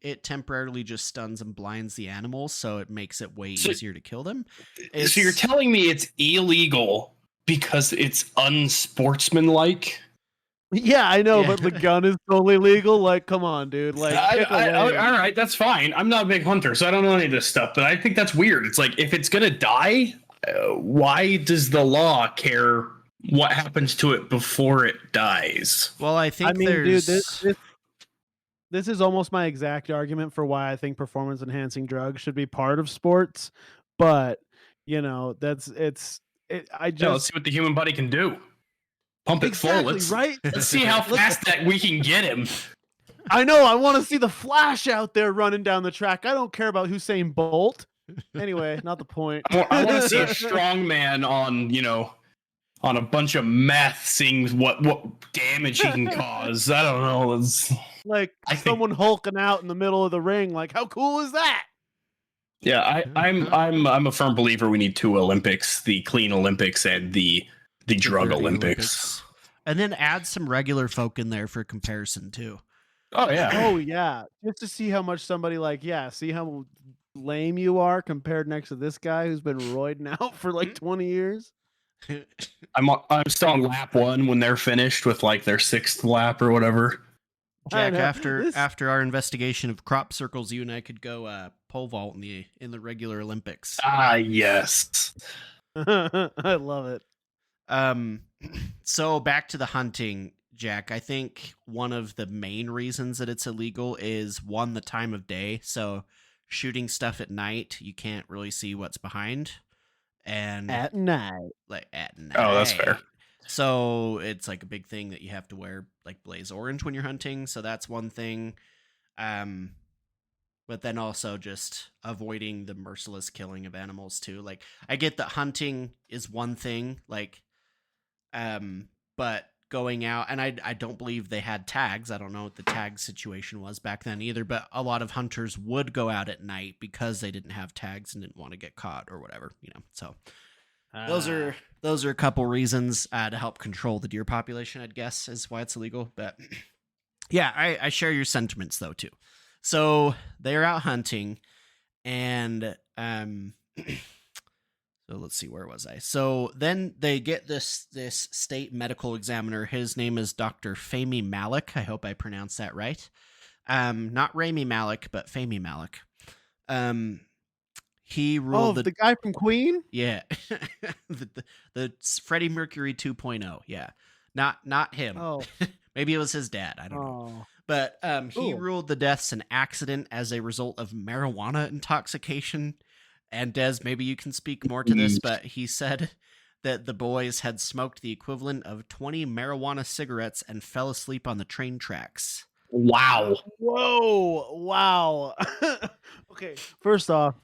It temporarily just stuns and blinds the animals, so it makes it way So- easier to kill them. So you're telling me it's illegal because it's unsportsmanlike? Yeah, I know, Yeah. but the gun is totally legal. Like, come on, dude. Like, pick a lane. all right, that's fine. I'm not a big hunter, so I don't know any of this stuff. But I think that's weird. It's like if it's gonna die, why does the law care what happens to it before it dies? Well, I think I mean, there's dude, this is almost my exact argument for why I think performance enhancing drugs should be part of sports. But I Let's just see what the human body can do. Pump it full. exactly Let's, right. let's see how fast that we can get him. I know. I want to see the Flash out there running down the track. I don't care about Usain Bolt. Anyway, not the point. I want to see a strong man on a bunch of meth, seeing what damage he can cause. I don't know. like I think- someone hulking out in the middle of the ring. Like, how cool is that? Yeah, I'm a firm believer we need two Olympics: the clean Olympics and the drug dirty Olympics. And then add some regular folk in there for comparison too. Oh yeah. Oh yeah, just to see how much somebody see how lame you are compared next to this guy who's been roiding out for like 20 years. I'm still on lap 1 when they're finished with like their 6th lap or whatever. Jack, know. after our investigation of crop circles, you and I could go pole vault in the regular Olympics. Ah yes. I love it. So back to the hunting, Jack. I think one of the main reasons that it's illegal is one, the time of day. So shooting stuff at night, you can't really see what's behind, and At night. like at night. Oh, that's fair. So it's like a big thing that you have to wear like blaze orange when you're hunting. So that's one thing. But then also just avoiding the merciless killing of animals too. Like I get that hunting is one thing, like, but going out, and I don't believe they had tags. I don't know what the tag situation was back then either, but a lot of hunters would go out at night because they didn't have tags and didn't want to get caught or whatever, so those are a couple reasons to help control the deer population, I'd guess, is why it's illegal. But yeah, I share your sentiments though too. So they're out hunting, and so let's see, where was I? So then they get this state medical examiner. His name is Dr. Fahmy Malik. I hope I pronounced that right. Not Rami Malek, but Fahmy Malik. He ruled the guy from Queen? yeah, the Freddie Mercury 2.0. Yeah, not him. Oh. Maybe it was his dad. I don't know. Oh. But he Cool. ruled the deaths an accident as a result of marijuana intoxication. And Des, maybe you can speak more to this, but he said that the boys had smoked the equivalent of 20 marijuana cigarettes and fell asleep on the train tracks. Wow. Whoa. Wow. Okay. First off,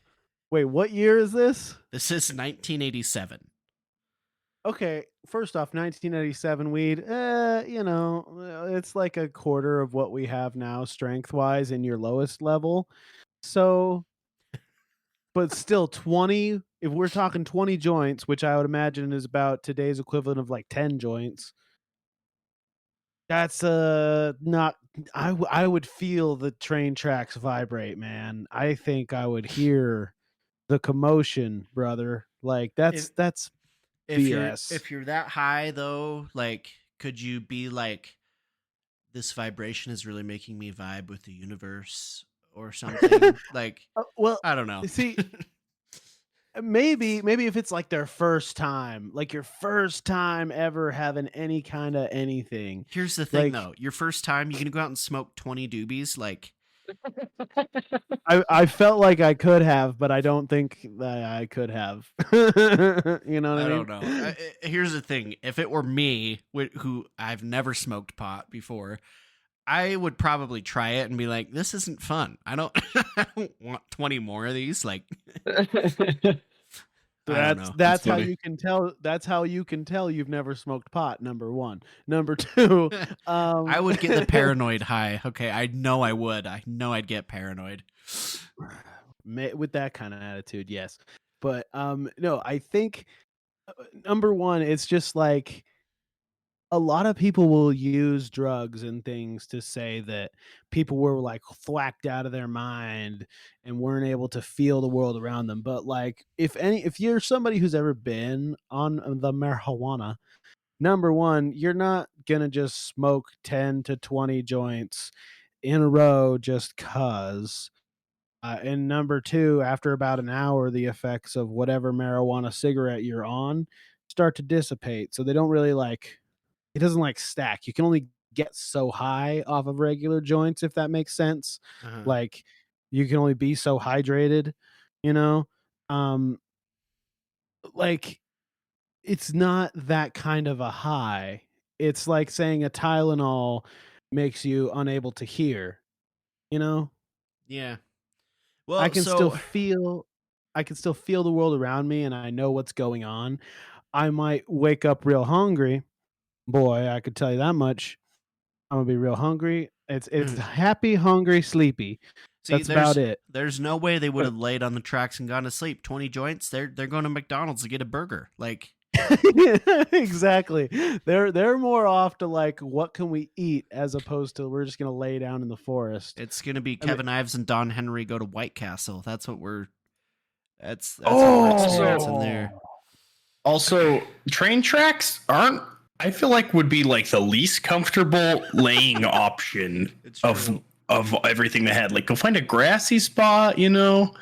wait, what year is this? This is 1987. Okay, first off, 1987 weed, it's like a quarter of what we have now strength-wise in your lowest level. So, but still 20, if we're talking 20 joints, which I would imagine is about today's equivalent of like 10 joints, that's not I would feel the train tracks vibrate, man. I think I would hear the commotion, brother. Like If that's BS. if you're that high though, like could you be like this vibration is really making me vibe with the universe or something? Like Well, I don't know. see, maybe if it's like their first time, like your first time ever having any kind of anything. Here's the thing Like though. Your first time you gonna go out and smoke 20 doobies like I felt like I could have, but I don't think that I could have. You know what I I mean? don't know. Here's the thing: if it were me, who I've never smoked pot before, I would probably try it and be like, "This isn't fun. I don't, I don't want 20 more of these." Like, I don't That's know. that's how funny. you can tell. That's how you can tell you've never smoked pot. Number one. Number two. I would get the paranoid high. Okay, I know I would. I know I'd get paranoid. With that kind of attitude, yes. But no, I think number one, it's just like a lot of people will use drugs and things to say that people were like thwacked out of their mind and weren't able to feel the world around them. But like if you're somebody who's ever been on the marijuana, number one, you're not gonna just smoke 10 to 20 joints in a row just cuz. And number two, after about an hour, the effects of whatever marijuana cigarette you're on start to dissipate. So they don't really like it doesn't like stack. You can only get so high off of regular joints, if that makes sense. Uh-huh. Like you can only be so hydrated, you know? Um, like it's not that kind of a high. It's like saying a Tylenol makes you unable to hear, you know? Yeah. I Well, can still so feel I can still feel the world around me and I know what's going on. I might wake up real hungry. Boy, I could tell you that much. I'm gonna be real hungry. It's happy, hungry, sleepy. see, That's about it. there's no way they would have laid on the tracks and gone to sleep. 20 joints. They're going to McDonald's to get a burger. Like, Exactly. They're more off to like what can we eat as opposed to we're just gonna lay down in the forest. it's gonna be I mean, Kevin Ives and Don Henry go to White Castle. That's what we're. That's what we're experiencing there. oh, Also, train tracks aren't. I feel like would be like the least comfortable laying option It's of true. of everything they had. Like, go find a grassy spot, you know.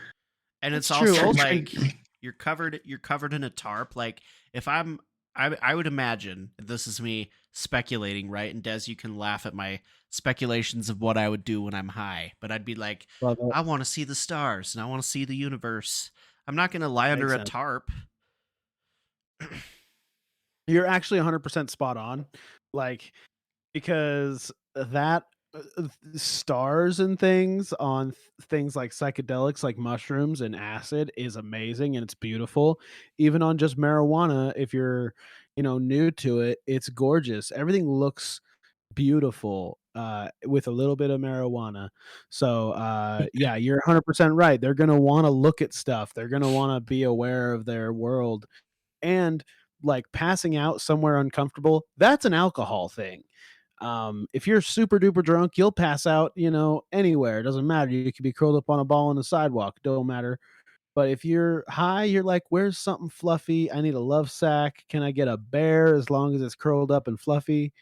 And it's That's true. also Also- like you're covered in a tarp. Like if I would imagine, this is me speculating, right? And Des, you can laugh at my speculations of what I would do when I'm high, but I'd be like, love it. I want to see the stars and I want to see the universe. I'm not going to lie under Makes a sense. tarp. You're actually 100% spot on. Like because that stars and things on things like psychedelics like mushrooms and acid is amazing and it's beautiful. Even on just marijuana, if you're new to it, it's gorgeous. Everything looks beautiful with a little bit of marijuana. So yeah, you're 100% right. They're going to want to look at stuff. They're going to want to be aware of their world. And like passing out somewhere uncomfortable, that's an alcohol thing. If you're super duper drunk, you'll pass out, anywhere. It doesn't matter. You could be curled up on a ball on the sidewalk. Don't matter. But if you're high, you're like, where's something fluffy? I need a love sack. Can I get a bear as long as it's curled up and fluffy?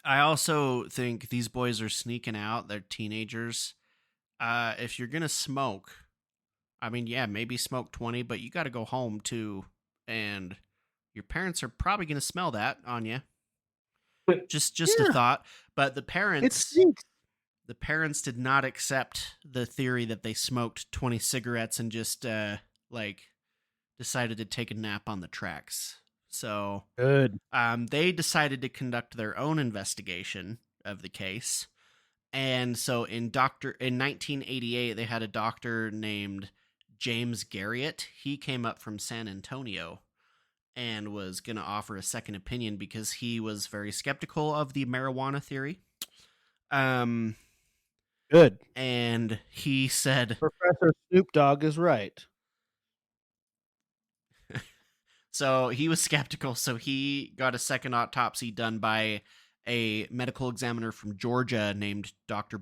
I also think these boys are sneaking out. They're teenagers. If you're going to smoke, I mean, yeah, maybe smoke 20, but you got to go home too. And your parents are probably going to smell that on you. Just a Yeah, thought. But it stinks. the parents did not accept the theory that they smoked 20 cigarettes and just like decided to take a nap on the tracks. So Good. they decided to conduct their own investigation of the case. And so in 1988 they had a doctor named James Garriott. He came up from San Antonio and was going to offer a second opinion because he was very skeptical of the marijuana theory. Good. And he said, Professor Snoop Dogg is right. so he was skeptical. So he got a second autopsy done by a medical examiner from Georgia named Dr.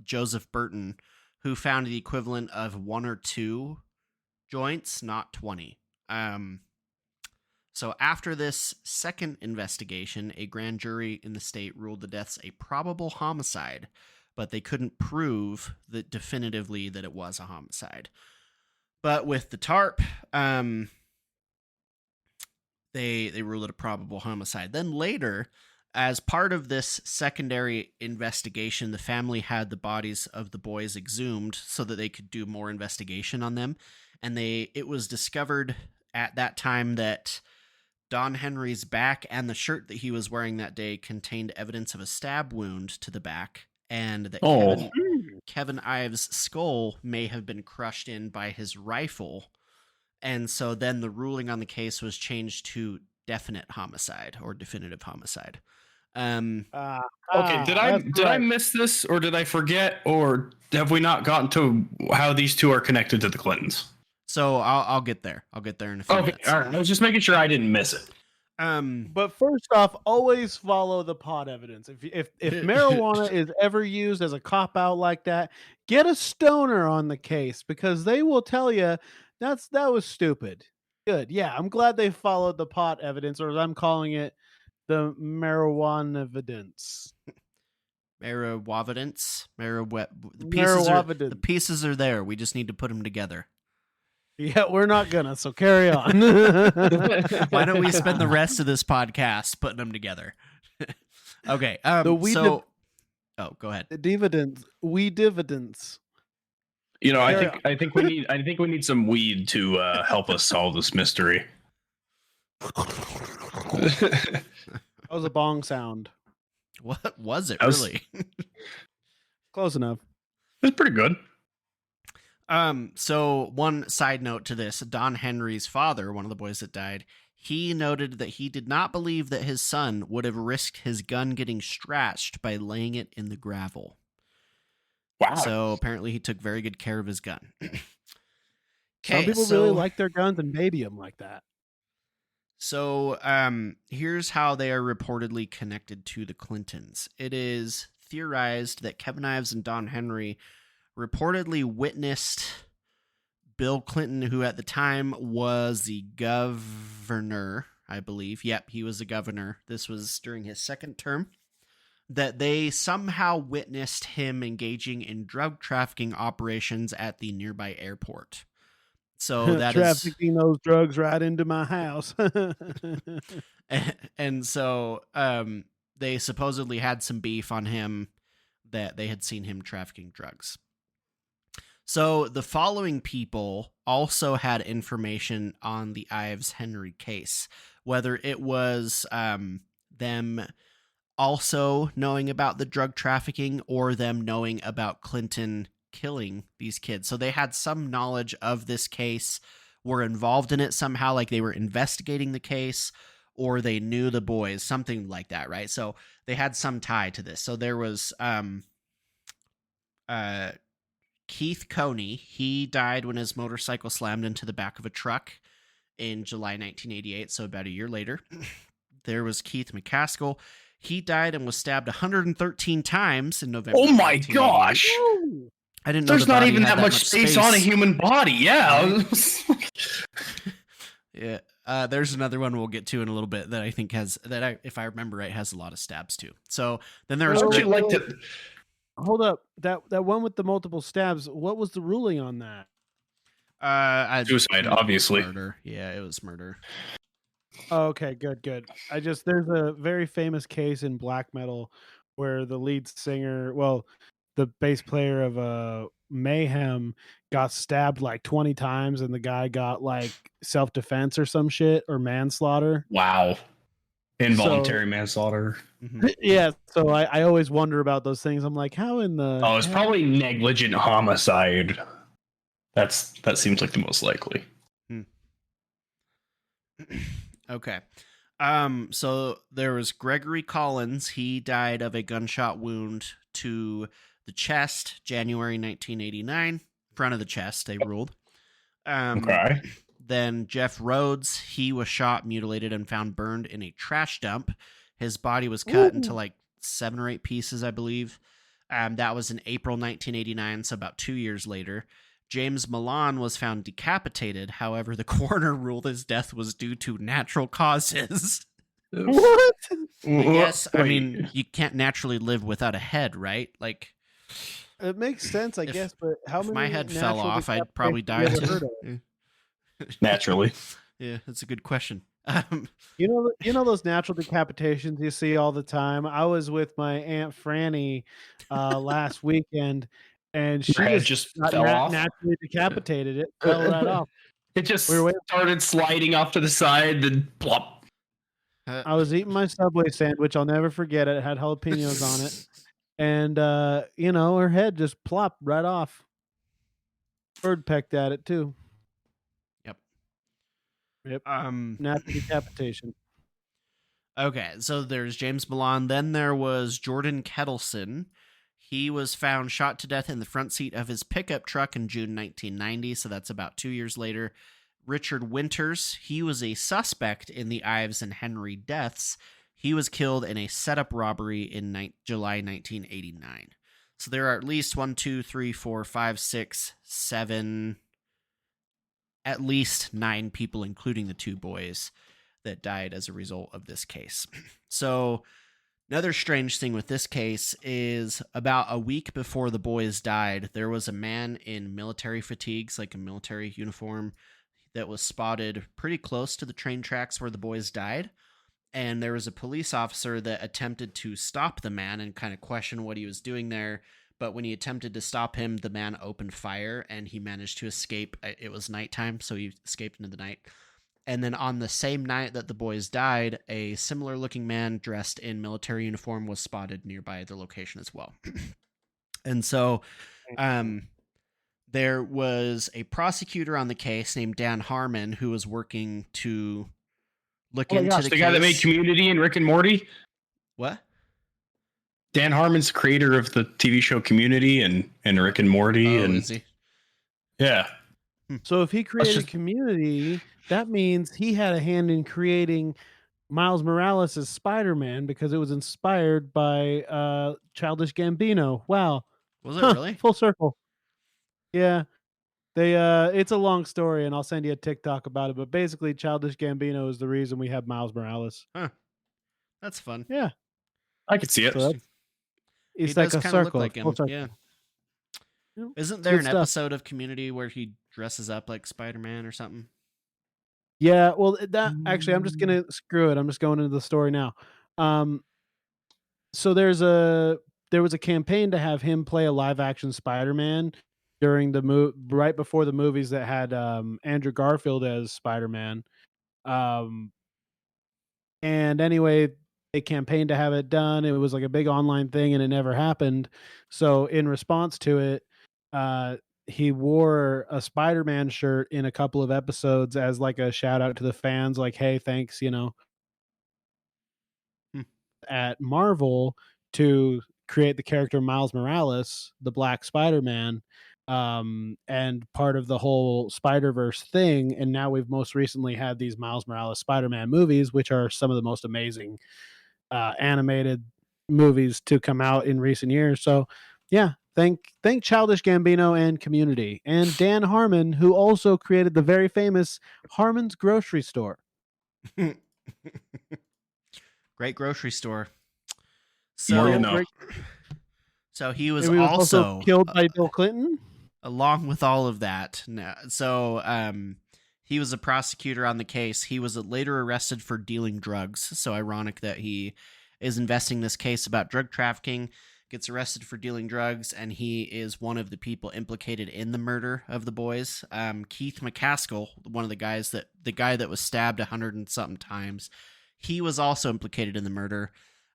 Joseph Burton, who found the equivalent of 1 or 2 joints, not 20. So after this second investigation, a grand jury in the state ruled the deaths a probable homicide, but they couldn't prove that definitively that it was a homicide. But with the tarp, they ruled it a probable homicide. Then later, as part of this secondary investigation, the family had the bodies of the boys exhumed so that they could do more investigation on them. And it was discovered at that time that Don Henry's back and the shirt that he was wearing that day contained evidence of a stab wound to the back, and that Kevin Ives' skull may have been crushed in by his rifle. And so then the ruling on the case was changed to definite homicide or definitive homicide. Okay, did I miss this, or did I forget, or have we not gotten to how these two are connected to the Clintons? So I'll get there. I'll get there in a few minutes. All right. I was just making sure I didn't miss it. But first off, always follow the pot evidence. If marijuana is ever used as a cop out like that, get a stoner on the case, because they will tell you that was stupid. Good. Yeah, I'm glad they followed the pot evidence, or as I'm calling it, the marijuana evidence. Marijuana. The pieces are there. We just need to put them together. Yeah, we're not gonna, so carry on. Why don't we spend the rest of this podcast putting them together? Okay. Go ahead. Dividends. Dividends. You know, I think we need some weed to help us solve this mystery. That was a bong sound. What was it really? Close enough. It's pretty good. So one side note to this, Don Henry's father, one of the boys that died, he noted that he did not believe that his son would have risked his gun getting scratched by laying it in the gravel. Wow. So apparently he took very good care of his gun. Some people really like their guns and baby them like that. So here's how they are reportedly connected to the Clintons. It is theorized that Kevin Ives and Don Henry reportedly witnessed Bill Clinton, who at the time was the governor, I believe. Yep, he was the governor. This was during his second term. That they somehow witnessed him engaging in drug trafficking operations at the nearby airport. So that trafficking those drugs right into my house. and so they supposedly had some beef on him, that they had seen him trafficking drugs. So the following people also had information on the Ives Henry case, whether it was them also knowing about the drug trafficking or them knowing about Clinton killing these kids. So they had some knowledge of this case, were involved in it somehow, like they were investigating the case, or they knew the boys, something like that, right? So they had some tie to this. So there was Keith Coney. He died when his motorcycle slammed into the back of a truck in July 1988, so about a year later. There was Keith McCaskill. He died and was stabbed 113 times in November. Oh my gosh! I didn't know there's not even that much space on a human body. Yeah. Yeah. There's another one we'll get to in a little bit that I think has if I remember right, has a lot of stabs too. So then there was. Hold up, that one with the multiple stabs. What was the ruling on that? Suicide, obviously. Murder. Yeah, it was murder. Oh, okay, good. There's a very famous case in black metal where the lead singer, the bass player of Mayhem, got stabbed like 20 times, and the guy got like self-defense or some shit, or manslaughter. Wow. Involuntary manslaughter. Mm-hmm. Yeah, so I always wonder about those things. I'm like, how in the... Oh, it's probably negligent homicide. That seems like the most likely. Okay. So there was Gregory Collins. He died of a gunshot wound to the chest, January 1989. Front of the chest, they ruled. Okay. Then Jeff Rhodes, he was shot, mutilated, and found burned in a trash dump. His body was cut into like 7 or 8 pieces, I believe. That was in April 1989, so about 2 years later. James Milan was found decapitated. However, the coroner ruled his death was due to natural causes. What? I guess, I Wait. mean, you can't naturally live without a head, right? Like, It makes sense, I If- guess, but how if many my head fell natural off, I'd probably decapitations die have you ever too. heard of? Naturally. Yeah, that's a good question. You know those natural decapitations you see all the time. I was with my aunt Franny last weekend, and she Your head just just got fell off. naturally decapitated. It fell right off. It just We were waiting. started sliding off to the side, then plop. I was eating my Subway sandwich. I'll never forget it. It had jalapenos on it, and you know, her head just plopped right off. Bird pecked at it too. Yep. Yep, Um. natural decapitation. Okay, so there's James Milan. Then there was Jordan Kettleson. He was found shot to death in the front seat of his pickup truck in June 1990, so that's about 2 years later. Richard Winters, he was a suspect in the Ives and Henry deaths. He was killed in a setup robbery in July 1989. So there are at least 1, 2, 3, 4, 5, 6, 7, at least 9 people, including the 2 boys, that died as a result of this case. So another strange thing with this case is about a week before the boys died, there was a man in military fatigues, like a military uniform, that was spotted pretty close to the train tracks where the boys died. And there was a police officer that attempted to stop the man and kind of question what he was doing there. But when he attempted to stop him, the man opened fire and he managed to escape. It was nighttime, so he escaped into the night. And then on the same night that the boys died, a similar looking man dressed in military uniform was spotted nearby the location as well. And so there was a prosecutor on the case named Dan Harmon who was working to look Oh my into gosh, the the case. guy that made Community and Rick and Morty? What? Dan Harmon's creator of the TV show Community and Rick and Morty. Oh, and is he? Yeah. So if he created just- Community, that means he had a hand in creating Miles Morales as Spider-Man because it was inspired by Childish Gambino. Wow. Was it really? Full circle. Yeah. They it's a long story and I'll send you a TikTok about it, but basically Childish Gambino is the reason we have Miles Morales. Huh. That's fun. Yeah. I could see it. So that's, He it's like does a kind of look circle. like full him. circle. Yeah. Yep, Isn't it's there good an stuff. episode of Community where he dresses up like Spider-Man or something? Yeah, well, that actually, I'm just gonna screw it. I'm just going into the story now. So there was a campaign to have him play a live action Spider-Man during the right before the movies that had Andrew Garfield as Spider-Man. And anyway, they campaigned to have it done. It was like a big online thing, and it never happened. So in response to it, he wore a Spider-Man shirt in a couple of episodes as like a shout out to the fans, like, "Hey, thanks," you know, Hmm. at Marvel to create the character Miles Morales, the Black Spider-Man, and part of the whole Spider-Verse thing. And now we've most recently had these Miles Morales Spider-Man movies, which are some of the most amazing animated movies to come out in recent years. So, yeah, thank Childish Gambino and Community, and Dan Harmon, who also created the very famous Harmon's Grocery Store. Great grocery store. More So, you know. so he was And he was also killed by Bill Clinton. along with all of that. So he was a prosecutor on the case. He was later arrested for dealing drugs. So ironic that he is investing this case about drug trafficking, gets arrested for dealing drugs, and he is one of the people implicated in the murder of the boys. Keith McCaskill, one of the guy that was stabbed 100 and something times, he was also implicated in the murder.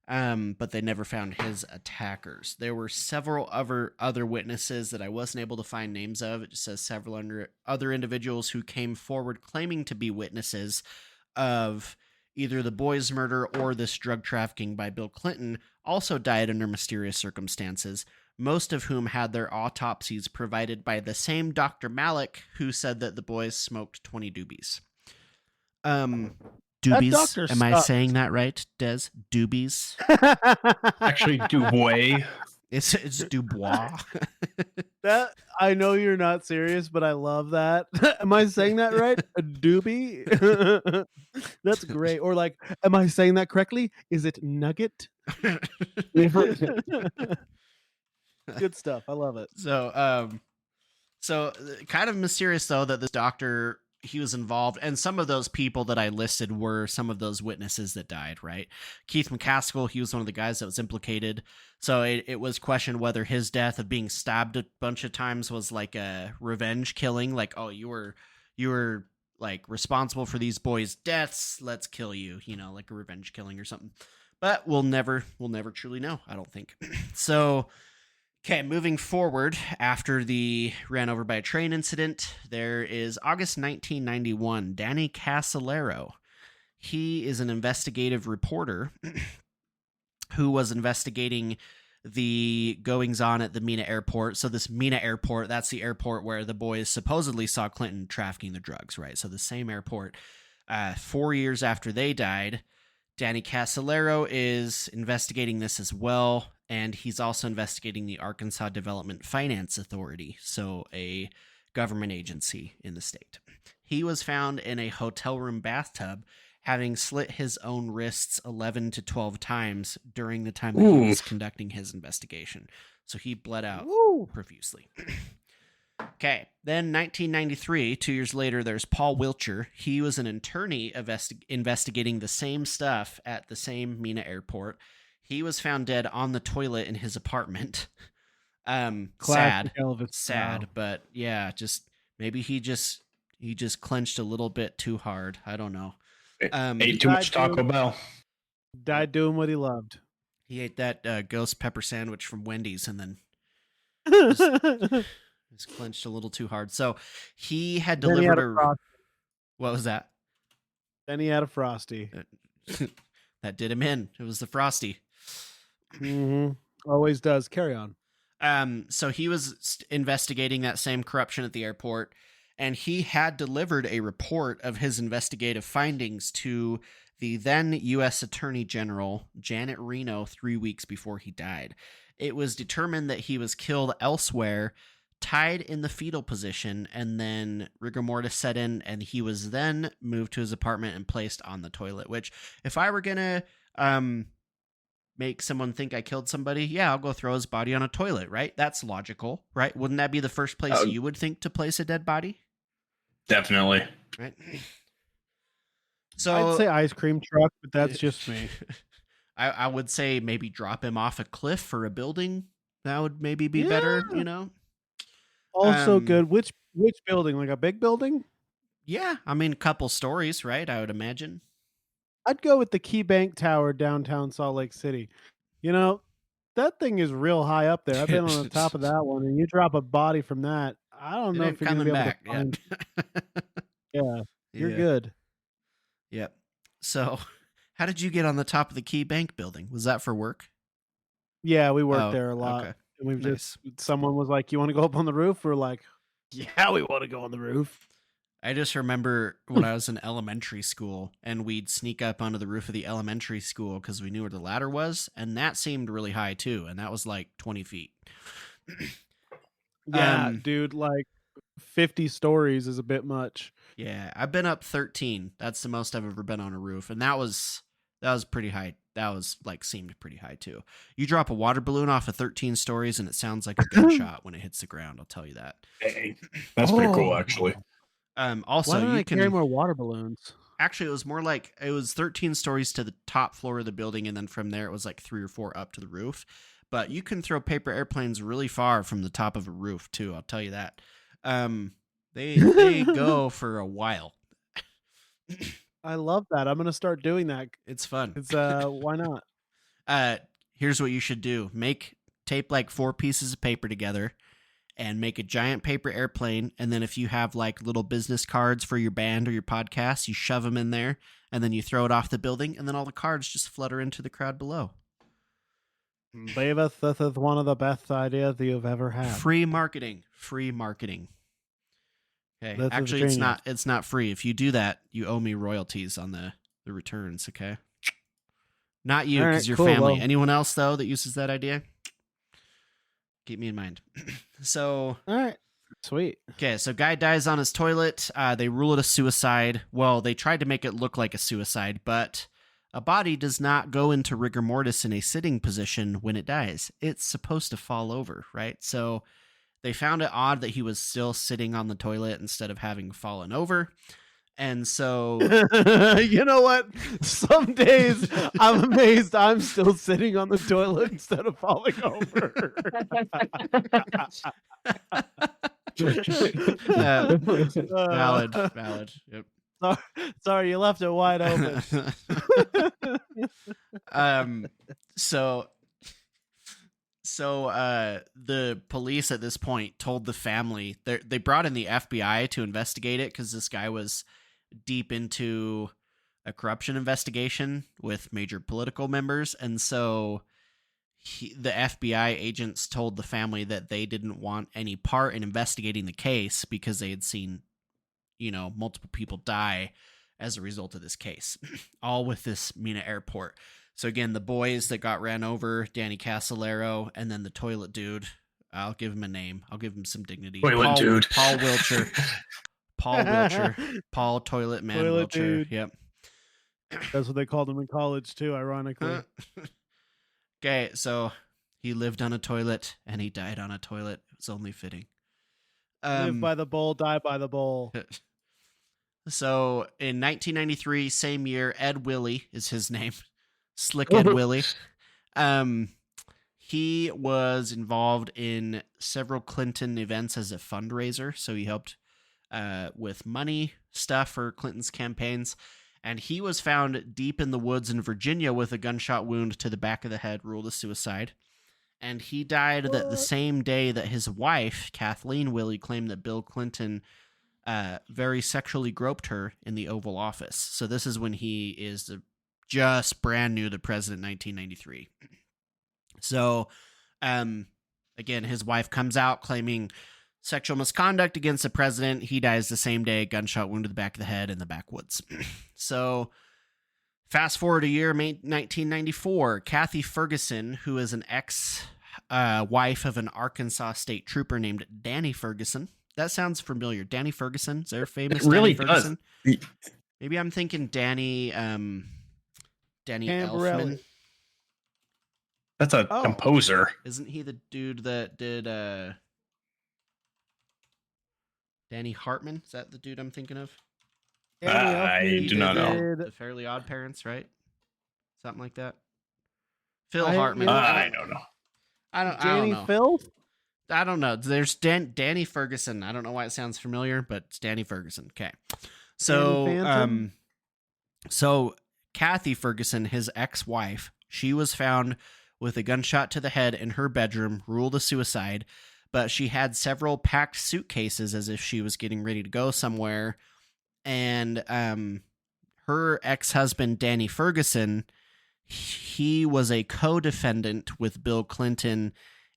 But they never found his attackers. There were several other witnesses that I wasn't able to find names of. It just says several other individuals who came forward claiming to be witnesses of either the boys' murder or this drug trafficking by Bill Clinton also died under mysterious circumstances, most of whom had their autopsies provided by the same Dr. Malik who said that the boys smoked 20 doobies. Doobies. doctor Am I sucks. saying that right, Des? Doobies? Actually, Dubois. It's Dubois. That I know you're not serious, but I love that. Am I saying that right? A doobie? That's great. Or like, am I saying that correctly? Is it nugget? Good stuff. I love it. So kind of mysterious though that this doctor, he was involved, and some of those people that I listed were some of those witnesses that died, right? Keith McCaskill, he was one of the guys that was implicated. So it was questioned whether his death of being stabbed a bunch of times was like a revenge killing, like, oh, you were like responsible for these boys' deaths, let's kill you, like a revenge killing or something. But we'll never truly know, I don't think. So okay, moving forward, after the ran over by a train incident, there is August 1991. Danny Casolaro. He is an investigative reporter who was investigating the goings-on at the Mina airport. So this Mina airport, that's the airport where the boys supposedly saw Clinton trafficking the drugs, right? So the same airport. 4 years after they died, Danny Casolaro is investigating this as well, and he's also investigating the Arkansas Development Finance Authority, so a government agency in the state. He was found in a hotel room bathtub having slit his own wrists 11 to 12 times during the time that he was conducting his investigation. So he bled out profusely. Okay, then 1993, 2 years later, there's Paul Wiltshire. He was an attorney investigating the same stuff at the same Mina airport. He was found dead on the toilet in his apartment. Classic Elvis sad, style. but yeah, just maybe he just clenched a little bit too hard. I don't know. Ate too much Taco Bell. Died doing what he loved. He ate that ghost pepper sandwich from Wendy's and then just clenched a little too hard. So he had Then he had delivered a Frosty. What was that? Then he had a Frosty. That did him in. It was the Frosty. Always does. Carry on. So he was investigating that same corruption at the airport, and he had delivered a report of his investigative findings to the then U.S. Attorney General, Janet Reno, 3 weeks before he died. It was determined that he was killed elsewhere, tied in the fetal position, and then rigor mortis set in, and he was then moved to his apartment and placed on the toilet, which, if I were going to make someone think I killed somebody, yeah, I'll go throw his body on a toilet, right? That's logical, right? Wouldn't that be the first place you would think to place a dead body? Definitely. Right. So I'd say ice cream truck, but that's just me. I would say maybe drop him off a cliff or a building. That would maybe be better, Also good. Which building? Like a big building? Yeah, I mean, a couple stories, right? I would imagine. I'd go with the Key Bank Tower downtown Salt Lake City. That thing is real high up there. I've been on the top of that one, and you drop a body from that. I don't know if you're going to be able to find. Yeah, you're good. Yep. So, how did you get on the top of the Key Bank building? Was that for work? Yeah, we worked there a lot. Okay. And we've Nice. someone was like, "You want to go up on the roof?" We're like, "Yeah, we want to go on the roof." I just remember when I was in elementary school and we'd sneak up onto the roof of the elementary school because we knew where the ladder was, and that seemed really high too, and that was like 20 feet. Yeah, dude, like 50 stories is a bit much. Yeah, I've been up 13. That's the most I've ever been on a roof, and that was pretty high. That was like seemed pretty high too. You drop a water balloon off of 13 stories and it sounds like a gunshot when it hits the ground. I'll tell you that. Hey, that's pretty cool, actually. Also, why don't you I can carry more water balloons? Actually, it was more like it was 13 stories to the top floor of the building, and then from there it was like 3 or 4 up to the roof. But you can throw paper airplanes really far from the top of a roof too. I'll tell you that. They go for a while. I love that. I'm gonna start doing that. It's fun. It's why not? Here's what you should do: tape like 4 pieces of paper together, and make a giant paper airplane. And then if you have like little business cards for your band or your podcast, you shove them in there and then you throw it off the building and then all the cards just flutter into the crowd below. Davis, this is one of the best ideas you've ever had. Free marketing. Okay. This is Actually, genius. it's not free. If you do that, you owe me royalties on the returns. Okay. Not you, All because right, your cool, family. well- Anyone else though that uses that idea? Keep me in mind. So, All right. Sweet. okay, so guy dies on his toilet. They rule it a suicide. Well, they tried to make it look like a suicide, but a body does not go into rigor mortis in a sitting position when it dies. It's supposed to fall over, right? So they found it odd that he was still sitting on the toilet instead of having fallen over. And so You know what? Some days I'm amazed I'm still sitting on the toilet instead of falling over. valid. Yep. Sorry, you left it wide open. So the police at this point told the family, they brought in the FBI to investigate it because this guy was deep into a corruption investigation with major political members. And so the FBI agents told the family that they didn't want any part in investigating the case because they had seen, multiple people die as a result of this case, all with this Mina airport. So again, the boys that got ran over, Danny Casolaro, and then the toilet dude, I'll give him a name. I'll give him some dignity. Toilet dude. Paul Wilcher. Paul Toilet Man Toilet Wilcher. dude. Yep. That's what they called him in college too, ironically. Okay, so he lived on a toilet and he died on a toilet. It was only fitting. Live by the bowl, die by the bowl. So in 1993, same year, Ed Willie is his name. Slick Ed Willie. He was involved in several Clinton events as a fundraiser. So he helped with money stuff for Clinton's campaigns. And he was found deep in the woods in Virginia with a gunshot wound to the back of the head, ruled a suicide. And he died the same day that his wife, Kathleen Willie, claimed that Bill Clinton very sexually groped her in the Oval Office. So this is when he is just brand new the president in 1993. So, again, his wife comes out claiming sexual misconduct against the president. He dies the same day, gunshot wound to the back of the head in the backwoods. So fast forward a year, May 1994, Kathy Ferguson, who is an ex-wife of an Arkansas state trooper named Danny Ferguson. That sounds familiar. Danny Ferguson? Is there a famous It really Danny Ferguson? does. Maybe I'm thinking Danny Cambarelli. Elfman. That's a Oh. composer. Isn't he the dude that did Danny Hartman? Is that the dude I'm thinking of? I He do not did, know. The Fairly Odd Parents, right? Something like that. Phil I- Hartman. you know, I don't know. I don't Danny know. Phil? I don't know. There's Danny Ferguson. I don't know why it sounds familiar, but it's Danny Ferguson. Okay. So, Danny Phantom? so Kathy Ferguson, his ex-wife, she was found with a gunshot to the head in her bedroom, ruled a suicide, but she had several packed suitcases as if she was getting ready to go somewhere. And her ex-husband, Danny Ferguson, he was a co-defendant with Bill Clinton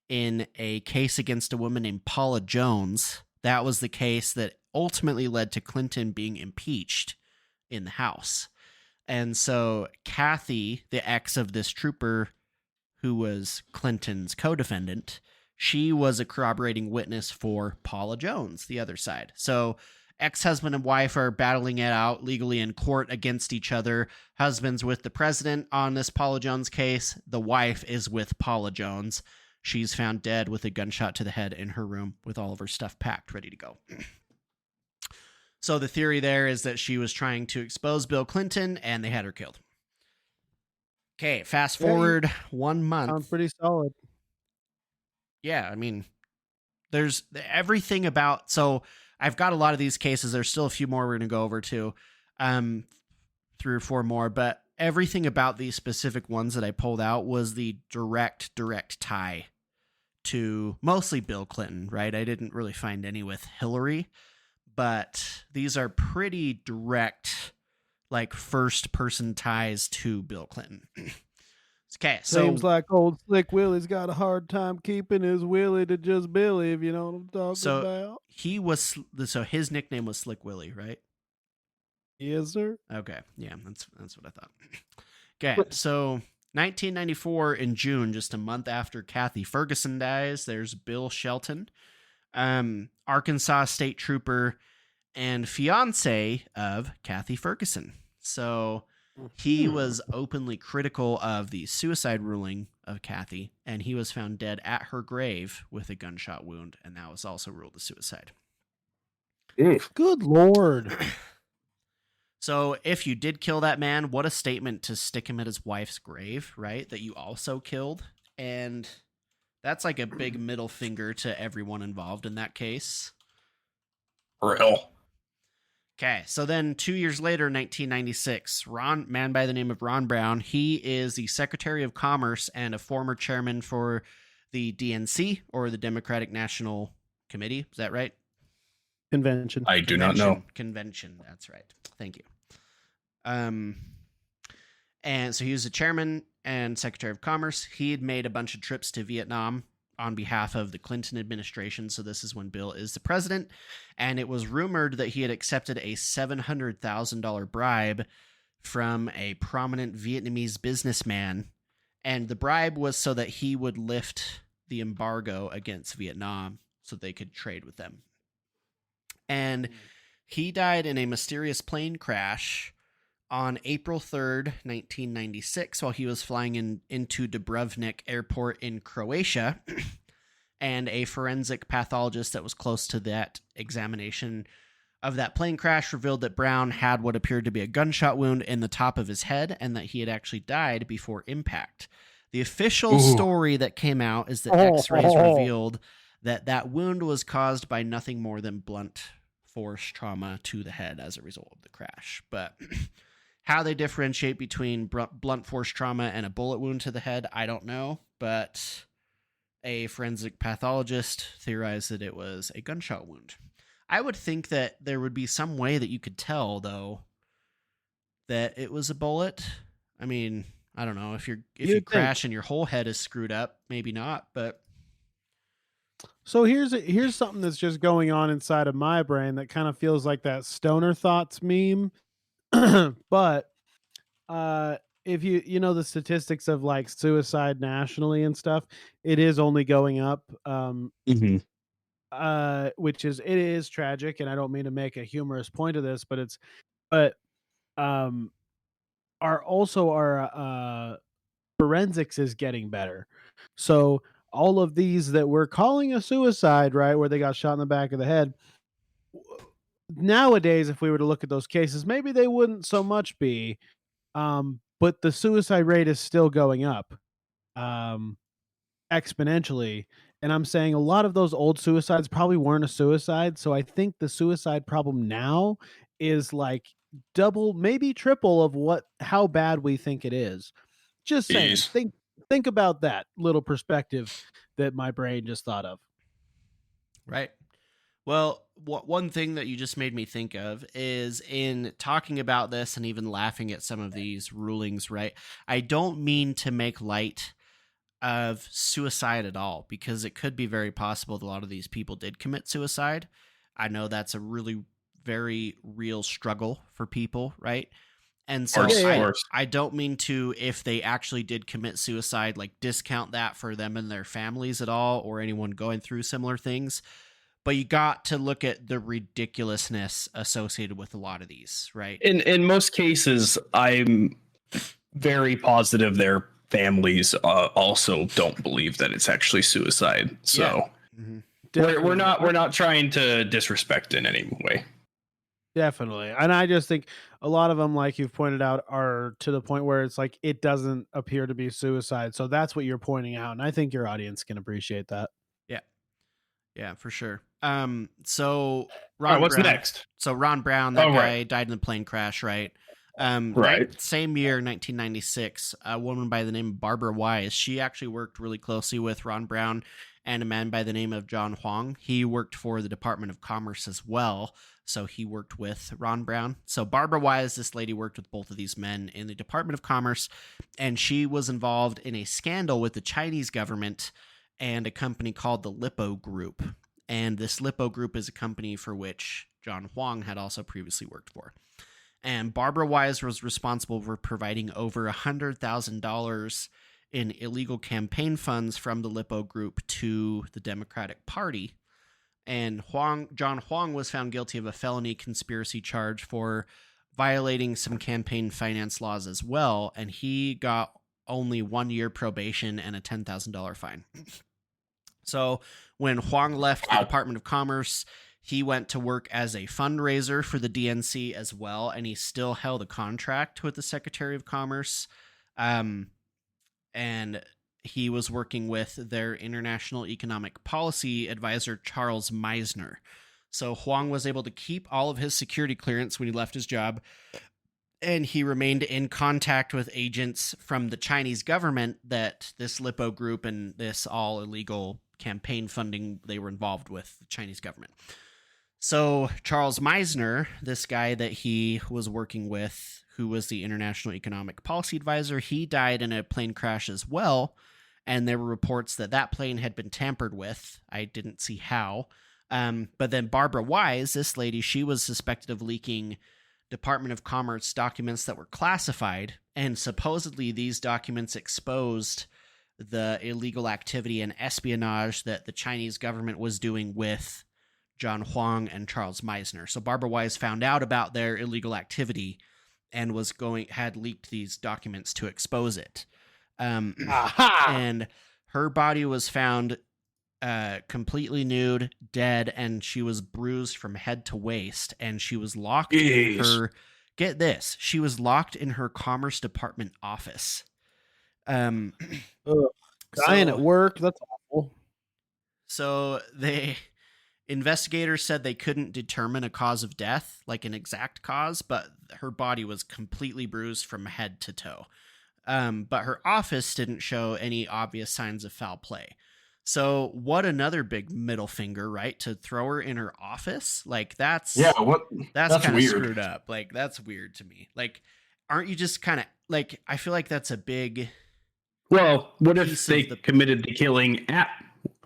in a case against a woman named Paula Jones. That was the case that ultimately led to Clinton being impeached in the House. And so Kathy, the ex of this trooper who was Clinton's co-defendant, she was a corroborating witness for Paula Jones, the other side. So ex-husband and wife are battling it out legally in court against each other. Husband's with the president on this Paula Jones case. The wife is with Paula Jones. She's found dead with a gunshot to the head in her room with all of her stuff packed, ready to go. So the theory there is that she was trying to expose Bill Clinton and they had her killed. Okay, fast forward 1 month. Sounds pretty solid. Yeah, I mean, there's everything about. So I've got a lot of these cases. There's still a few more we're going to go over too, 3 or 4 more. But everything about these specific ones that I pulled out was the direct tie to mostly Bill Clinton, right? I didn't really find any with Hillary, but these are pretty direct, like first person ties to Bill Clinton. Okay, so Seems like old Slick Willie's got a hard time keeping his Willie to just Billy, if you know what I'm talking about. so his nickname was Slick Willie, right? Yes, sir. Okay, yeah, that's what I thought. Okay, so 1994 in June, just a month after Kathy Ferguson dies, there's Bill Shelton, Arkansas state trooper and fiance of Kathy Ferguson. So he was openly critical of the suicide ruling of Kathy, and he was found dead at her grave with a gunshot wound, and that was also ruled a suicide. Good Lord. So if you did kill that man, what a statement to stick him at his wife's grave, right? That you also killed. And that's like a big middle finger to everyone involved in that case. Real. Okay, so then 2 years later, 1996, man by the name of Ron Brown, he is the Secretary of Commerce and a former chairman for the DNC, or the Democratic National Committee. Is that right? Convention. I do not know. Convention, that's right. Thank you. And so he was the chairman and Secretary of Commerce. He had made a bunch of trips to Vietnam on behalf of the Clinton administration. So this is when Bill is the president. And it was rumored that he had accepted a $700,000 bribe from a prominent Vietnamese businessman. And the bribe was so that he would lift the embargo against Vietnam so they could trade with them. And he died in a mysterious plane crash on April 3rd, 1996, while he was flying into Dubrovnik Airport in Croatia. And a forensic pathologist that was close to that examination of that plane crash revealed that Brown had what appeared to be a gunshot wound in the top of his head, and that he had actually died before impact. The official story that came out is that X-rays revealed that wound was caused by nothing more than blunt force trauma to the head as a result of the crash. But how they differentiate between blunt force trauma and a bullet wound to the head, I don't know. But a forensic pathologist theorized that it was a gunshot wound. I would think that there would be some way that you could tell, though, that it was a bullet. I mean, I don't know. If you crash and your whole head is screwed up, maybe not, but... So here's something that's just going on inside of my brain that kind of feels like that Stoner Thoughts meme. But if you know the statistics of like suicide nationally and stuff, it is only going up. Which is, it is tragic, and I don't mean to make a humorous point of this, but our forensics is getting better. So all of these that we're calling a suicide, right, where they got shot in the back of the head, nowadays, if we were to look at those cases, maybe they wouldn't so much be, but the suicide rate is still going up exponentially. And I'm saying a lot of those old suicides probably weren't a suicide. So I think the suicide problem now is like double, maybe triple of how bad we think it is. Just saying, think about that little perspective that my brain just thought of. Right. Well, one thing that you just made me think of is, in talking about this and even laughing at some of these rulings, right, I don't mean to make light of suicide at all, because it could be very possible that a lot of these people did commit suicide. I know that's a really very real struggle for people, right? And so I don't mean to, if they actually did commit suicide, like discount that for them and their families at all, or anyone going through similar things. But you got to look at the ridiculousness associated with a lot of these, right? In most cases, I'm very positive their families also don't believe that it's actually suicide. So we're not trying to disrespect in any way. Definitely. And I just think a lot of them, like you've pointed out, are to the point where it's like it doesn't appear to be suicide. So that's what you're pointing out, and I think your audience can appreciate that. Yeah, for sure. So what's next? So Ron Brown, that guy died in the plane crash, right? Same year, 1996, a woman by the name of Barbara Wise, she actually worked really closely with Ron Brown and a man by the name of John Huang. He worked for the Department of Commerce as well, so he worked with Ron Brown. So Barbara Wise, this lady, worked with both of these men in the Department of Commerce, and she was involved in a scandal with the Chinese government and a company called the Lippo Group. And this Lippo Group is a company for which John Huang had also previously worked for. And Barbara Wise was responsible for providing over $100,000 in illegal campaign funds from the Lippo Group to the Democratic Party. And John Huang was found guilty of a felony conspiracy charge for violating some campaign finance laws as well, and he got only 1 year probation and a $10,000 fine. So when Huang left the Department of Commerce, he went to work as a fundraiser for the DNC as well, and he still held a contract with the Secretary of Commerce. And he was working with their international economic policy advisor, Charles Meisner. So Huang was able to keep all of his security clearance when he left his job, and he remained in contact with agents from the Chinese government that this Lippo Group and this all illegal campaign funding they were involved with the Chinese government. So Charles Meisner, this guy that he was working with, who was the international economic policy advisor, he died in a plane crash as well. And there were reports that that plane had been tampered with. I didn't see how. But then Barbara Wise, this lady, she was suspected of leaking Department of Commerce documents that were classified. And supposedly these documents exposed the illegal activity and espionage that the Chinese government was doing with John Huang and Charles Meisner. So Barbara Wise found out about their illegal activity and had leaked these documents to expose it. And her body was found completely nude, dead, and she was bruised from head to waist, and she was locked in her, get this, she was locked in her Commerce Department office. Dying at work, that's awful. So investigators said they couldn't determine a cause of death, like an exact cause, but her body was completely bruised from head to toe. But her office didn't show any obvious signs of foul play. So what another big middle finger, right? To throw her in her office? Like that's kind of weird. Screwed up. Like that's weird to me. Like, aren't you just kind of like, I feel like that's a big. Well, what if they committed the killing at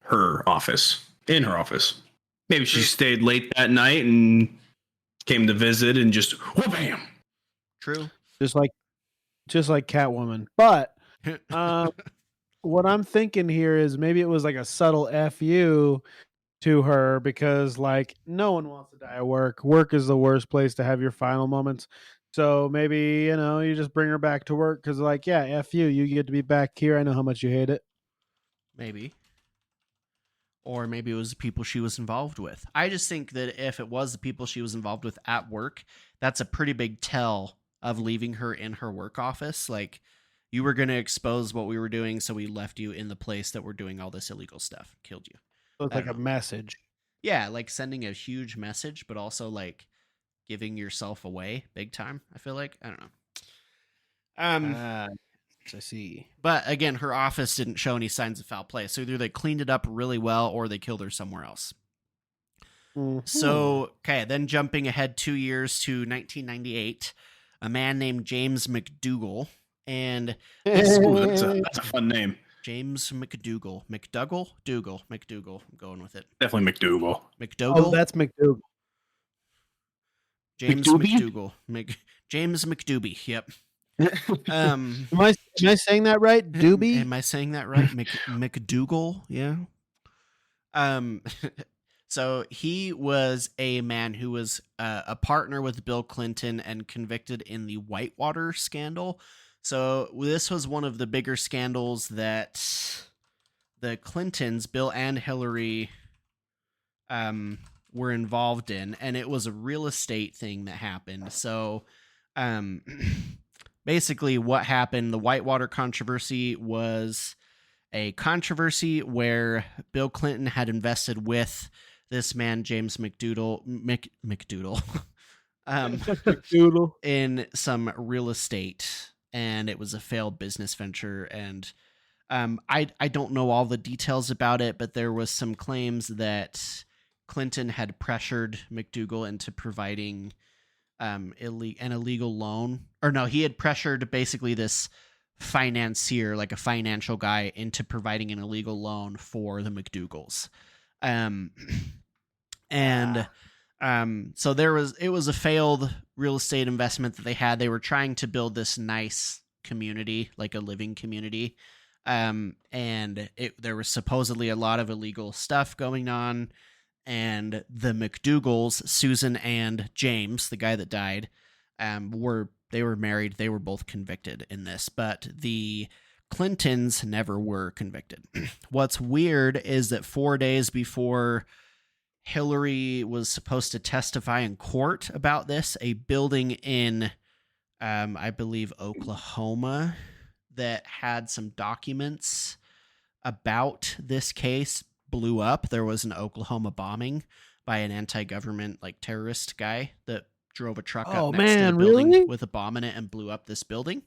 her office, in her office? Maybe she stayed late that night and came to visit and just wha-bam. True. Just like Catwoman. But what I'm thinking here is maybe it was like a subtle FU to her because like no one wants to die at work. Work is the worst place to have your final moments. So maybe, you just bring her back to work because like, yeah, F you get to be back here. I know how much you hate it. Maybe. Or maybe it was the people she was involved with. I just think that if it was the people she was involved with at work, that's a pretty big tell of leaving her in her work office. Like, you were going to expose what we were doing, so we left you in the place that we're doing all this illegal stuff. Killed you. So it's like a message. Yeah, like sending a huge message, but also like giving yourself away big time, I feel like. I don't know. I see. But again, her office didn't show any signs of foul play. So either they cleaned it up really well or they killed her somewhere else. Mm-hmm. So, okay, then jumping ahead 2 years to 1998, a man named James McDougal. And that's a fun name. James McDougal. McDougal? McDougal. I'm going with it. Definitely McDougal. McDougal? Oh, that's McDougal. James McDougal. James McDoobie. Yep. Am I saying that right? Doobie? Am I saying that right? McDougal? Yeah. So he was a man who was a partner with Bill Clinton and convicted in the Whitewater scandal. So this was one of the bigger scandals that the Clintons, Bill and Hillary, were involved in, and it was a real estate thing that happened. So, basically what happened, the Whitewater controversy was a controversy where Bill Clinton had invested with this man, James McDougal, in some real estate, and it was a failed business venture. And I don't know all the details about it, but there was some claims that Clinton had pressured McDougal into providing an illegal loan, or no, he had pressured basically this financier, like a financial guy, into providing an illegal loan for the McDougals. So it was a failed real estate investment that they had. They were trying to build this nice community, like a living community. There was supposedly a lot of illegal stuff going on, and the McDougals, Susan and James, the guy that died, were married. They were both convicted in this, but the Clintons never were convicted. What's weird is that 4 days before Hillary was supposed to testify in court about this, a building in, I believe, Oklahoma, that had some documents about this case blew up. There was an Oklahoma bombing by an anti-government, like, terrorist guy that drove a truck up next to the building with a bomb in it and blew up this building.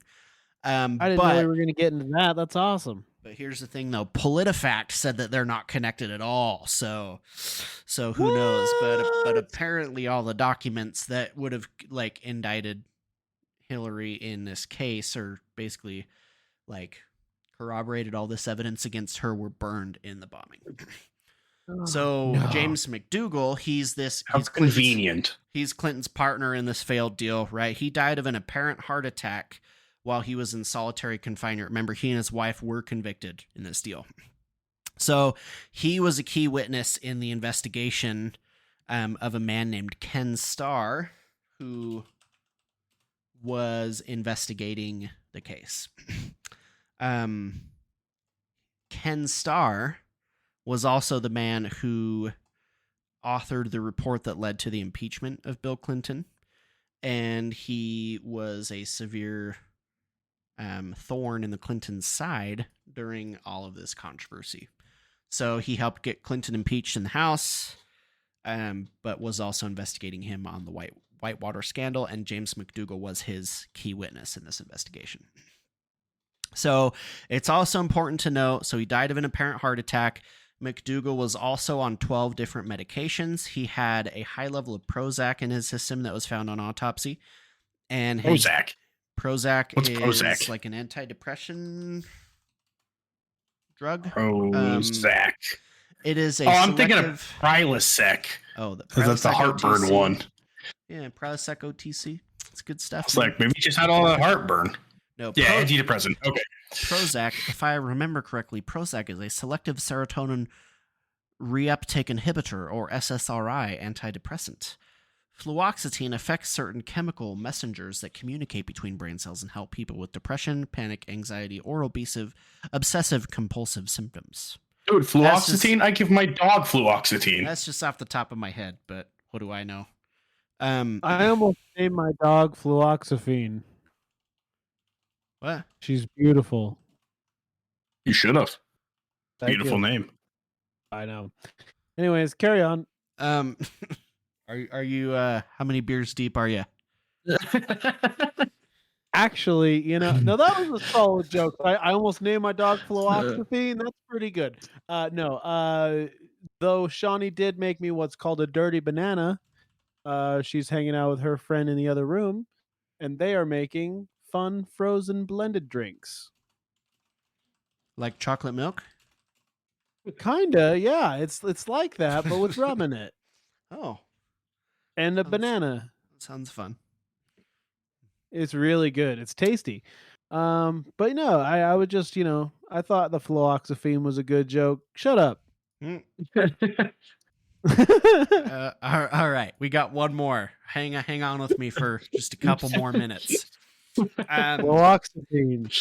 I didn't know we were going to get into that. That's awesome. But here's the thing, though. PolitiFact said that they're not connected at all. So who knows? But apparently all the documents that would have, like, indicted Hillary in this case, or basically, like, corroborated all this evidence against her, were burned in the bombing. James McDougal, he's convenient. He's Clinton's partner in this failed deal, right? He died of an apparent heart attack while he was in solitary confinement. Remember, he and his wife were convicted in this deal. So he was a key witness in the investigation of a man named Ken Starr, who was investigating the case. Ken Starr was also the man who authored the report that led to the impeachment of Bill Clinton, and he was a severe thorn in the Clintons' side during all of this controversy. So he helped get Clinton impeached in the House, but was also investigating him on the Whitewater scandal, and James McDougal was his key witness in this investigation. So it's also important to note, so he died of an apparent heart attack. McDougal was also on 12 different medications. He had a high level of Prozac in his system that was found on autopsy. And Prozac? What's is Prozac? Like an antidepressant drug. Prozac. It is I'm thinking of Prilosec. Oh, that's the heartburn OTC one. Yeah, Prilosec OTC. It's good stuff. It's like maybe you just had all that heartburn. No, yeah, antidepressant. Okay. Prozac, if I remember correctly, Prozac is a selective serotonin reuptake inhibitor, or SSRI, antidepressant. Fluoxetine affects certain chemical messengers that communicate between brain cells and help people with depression, panic, anxiety, or obsessive compulsive symptoms. Dude, fluoxetine? I give my dog fluoxetine. That's just off the top of my head, but what do I know? I almost named my dog Fluoxephine. What? She's beautiful. You should have. Beautiful name. I know. Anyways, carry on. Are you how many beers deep are you? Actually, no, that was a solid joke. I almost named my dog Fluoxephine. That's pretty good. Though Shawnee did make me what's called a dirty banana. She's hanging out with her friend in the other room, and they are making fun frozen blended drinks. Like chocolate milk? Kinda, yeah. It's like that, but with rum in it. Oh. And a banana. Sounds fun. It's really good. It's tasty. But no, I would just, I thought the fluoxephine was a good joke. Shut up. All right, we got one more. Hang on with me for just a couple more minutes. Fluoxetine.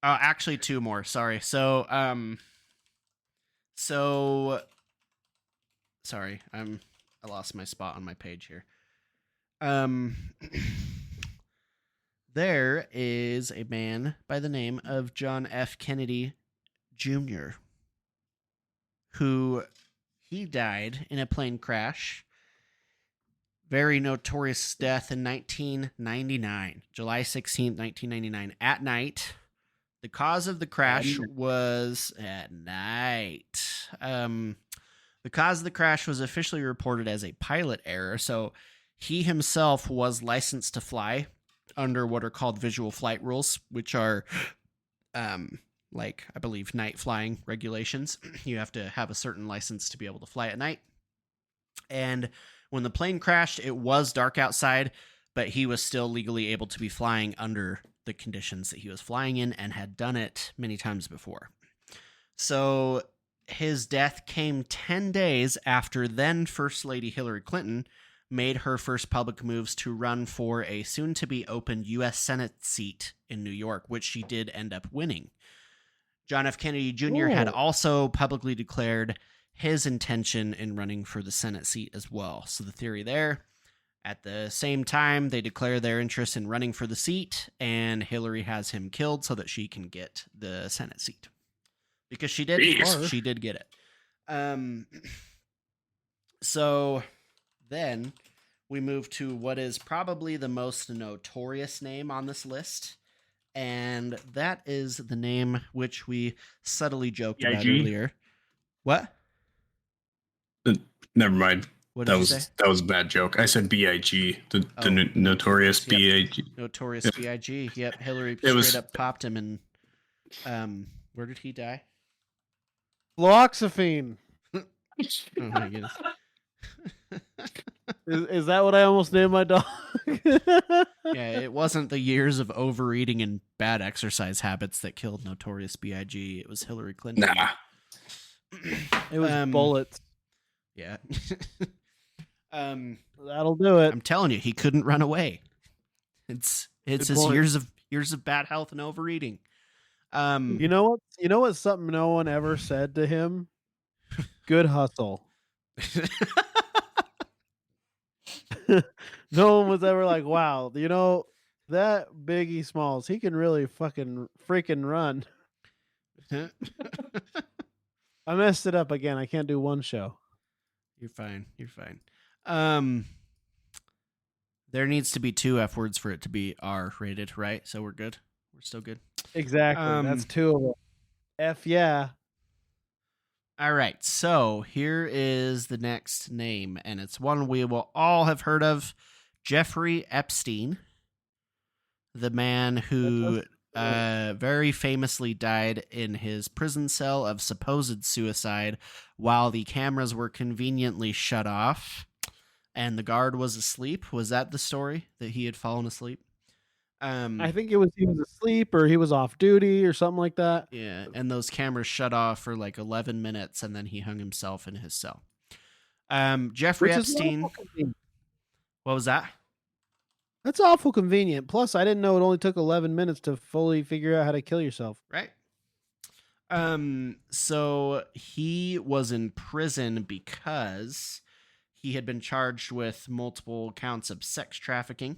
Actually, two more. Sorry. So sorry. I lost my spot on my page here. There is a man by the name of John F. Kennedy Jr. who he died in a plane crash. Very notorious death in 1999, July 16th, 1999, at night, The cause of the crash was at night. The cause of the crash was officially reported as a pilot error. So he himself was licensed to fly under what are called visual flight rules, which are like, I believe, night flying regulations. You have to have a certain license to be able to fly at night. And when the plane crashed, it was dark outside, but he was still legally able to be flying under the conditions that he was flying in and had done it many times before. So his death came 10 days after then First Lady Hillary Clinton made her first public moves to run for a soon-to-be open U.S. Senate seat in New York, which she did end up winning. John F. Kennedy Jr. had also publicly declared his intention in running for the Senate seat as well. So the theory there, at the same time, they declare their interest in running for the seat, and Hillary has him killed so that she can get the Senate seat. Because she did. She did get it. So then we move to what is probably the most notorious name on this list. And that is the name which we subtly joked about earlier. What? Never mind. What did you say? That was a bad joke. I said B.I.G. The notorious B.I.G. Notorious B.I.G. Yep. Hillary straight up popped him, and where did he die? Fluoxetine. Oh my goodness. Is that what I almost named my dog? Yeah, it wasn't the years of overeating and bad exercise habits that killed Notorious B.I.G. It was Hillary Clinton. Nah. It was bullets. Yeah. That'll do it. I'm telling you, he couldn't run away. It's his years of bad health and overeating. You know what? Something no one ever said to him. Good hustle. No one was ever like, wow, that Biggie Smalls, he can really freaking run. I messed it up again. I can't do one show. You're fine. There needs to be 2 F words for it to be R rated, right? So we're good. We're still good. Exactly. That's 2 of them. F yeah. All right. So here is the next name, and it's one we will all have heard of. Jeffrey Epstein, the man who very famously died in his prison cell of supposed suicide while the cameras were conveniently shut off and the guard was asleep. Was that the story, that he had fallen asleep? I think he was asleep or he was off duty or something like that. Yeah, and those cameras shut off for like 11 minutes and then he hung himself in his cell. Jeffrey Epstein. What was that? That's awful convenient. Plus, I didn't know it only took 11 minutes to fully figure out how to kill yourself. Right. So he was in prison because he had been charged with multiple counts of sex trafficking.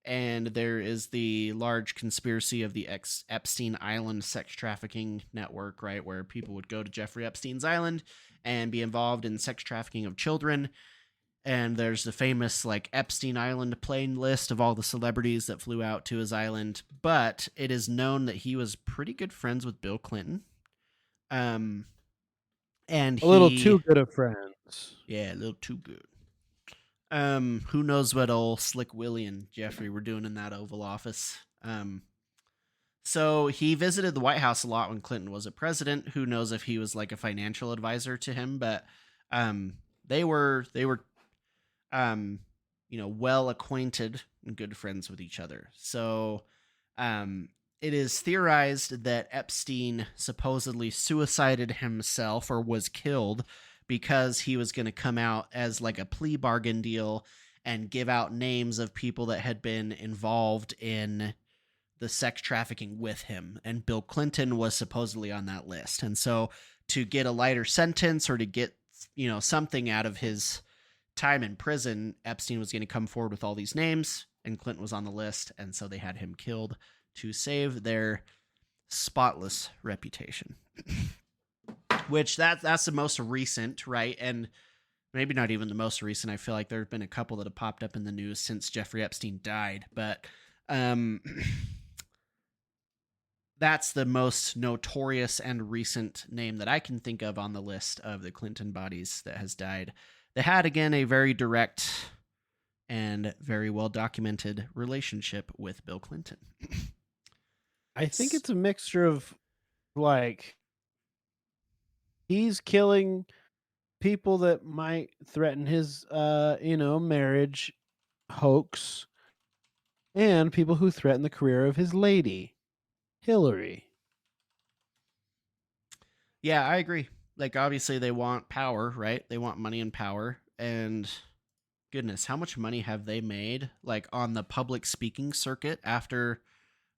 And there is the large conspiracy of the Epstein Island sex trafficking network, right? Where people would go to Jeffrey Epstein's island and be involved in sex trafficking of children. And there's the famous like Epstein Island plane list of all the celebrities that flew out to his island. But it is known that he was pretty good friends with Bill Clinton. And a little too good of friends. Yeah, a little too good. Who knows what old Slick Willie and Jeffrey were doing in that Oval Office. So he visited the White House a lot when Clinton was a president. Who knows if he was like a financial advisor to him, but they were well acquainted and good friends with each other. So it is theorized that Epstein supposedly suicided himself or was killed because he was going to come out as like a plea bargain deal and give out names of people that had been involved in the sex trafficking with him. And Bill Clinton was supposedly on that list. And so to get a lighter sentence or to get, something out of his time in prison, Epstein was going to come forward with all these names and Clinton was on the list. And so they had him killed to save their spotless reputation. Which that's the most recent, right? And maybe not even the most recent. I feel like there have been a couple that have popped up in the news since Jeffrey Epstein died. But that's the most notorious and recent name that I can think of on the list of the Clinton bodies that has died. They had, again, a very direct and very well documented relationship with Bill Clinton. I think it's a mixture of like he's killing people that might threaten his marriage hoax and people who threaten the career of his lady, Hillary. Yeah, I agree. Like, obviously, they want power, right? They want money and power. And goodness, how much money have they made, like, on the public speaking circuit after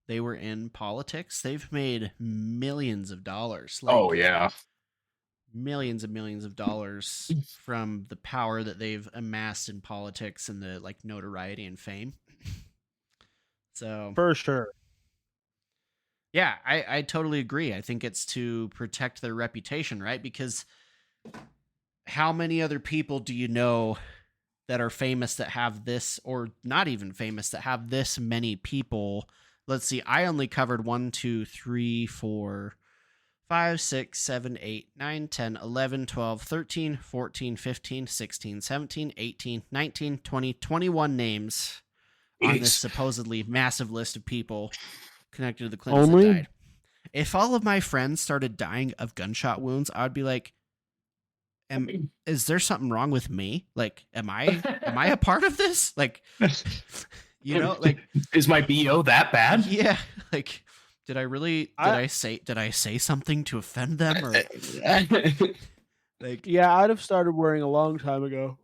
they were in politics? They've made millions of dollars. Like, Oh yeah. millions and millions of dollars from the power that they've amassed in politics and the, like, notoriety and fame. So, For sure. yeah, I totally agree. I think it's to protect their reputation, right? Because how many other people do you know that are famous that have this, or not even famous, that have this many people? Let's see. I only covered 1, 2, 3, 4, 5, 6, 7, 8, 9, 10, 11, 12, 13, 14, 15, 16, 17, 18, 19, 20, 21 names on this Jeez. supposedly massive list of people connected to the Clintons that Only died. If all of my friends started dying of gunshot wounds, I would be like, is there something wrong with me? Like, am I a part of this? Like, you know, like, is my BO that bad? yeah, like, did I say something to offend them, or like, yeah, I'd have started worrying a long time ago.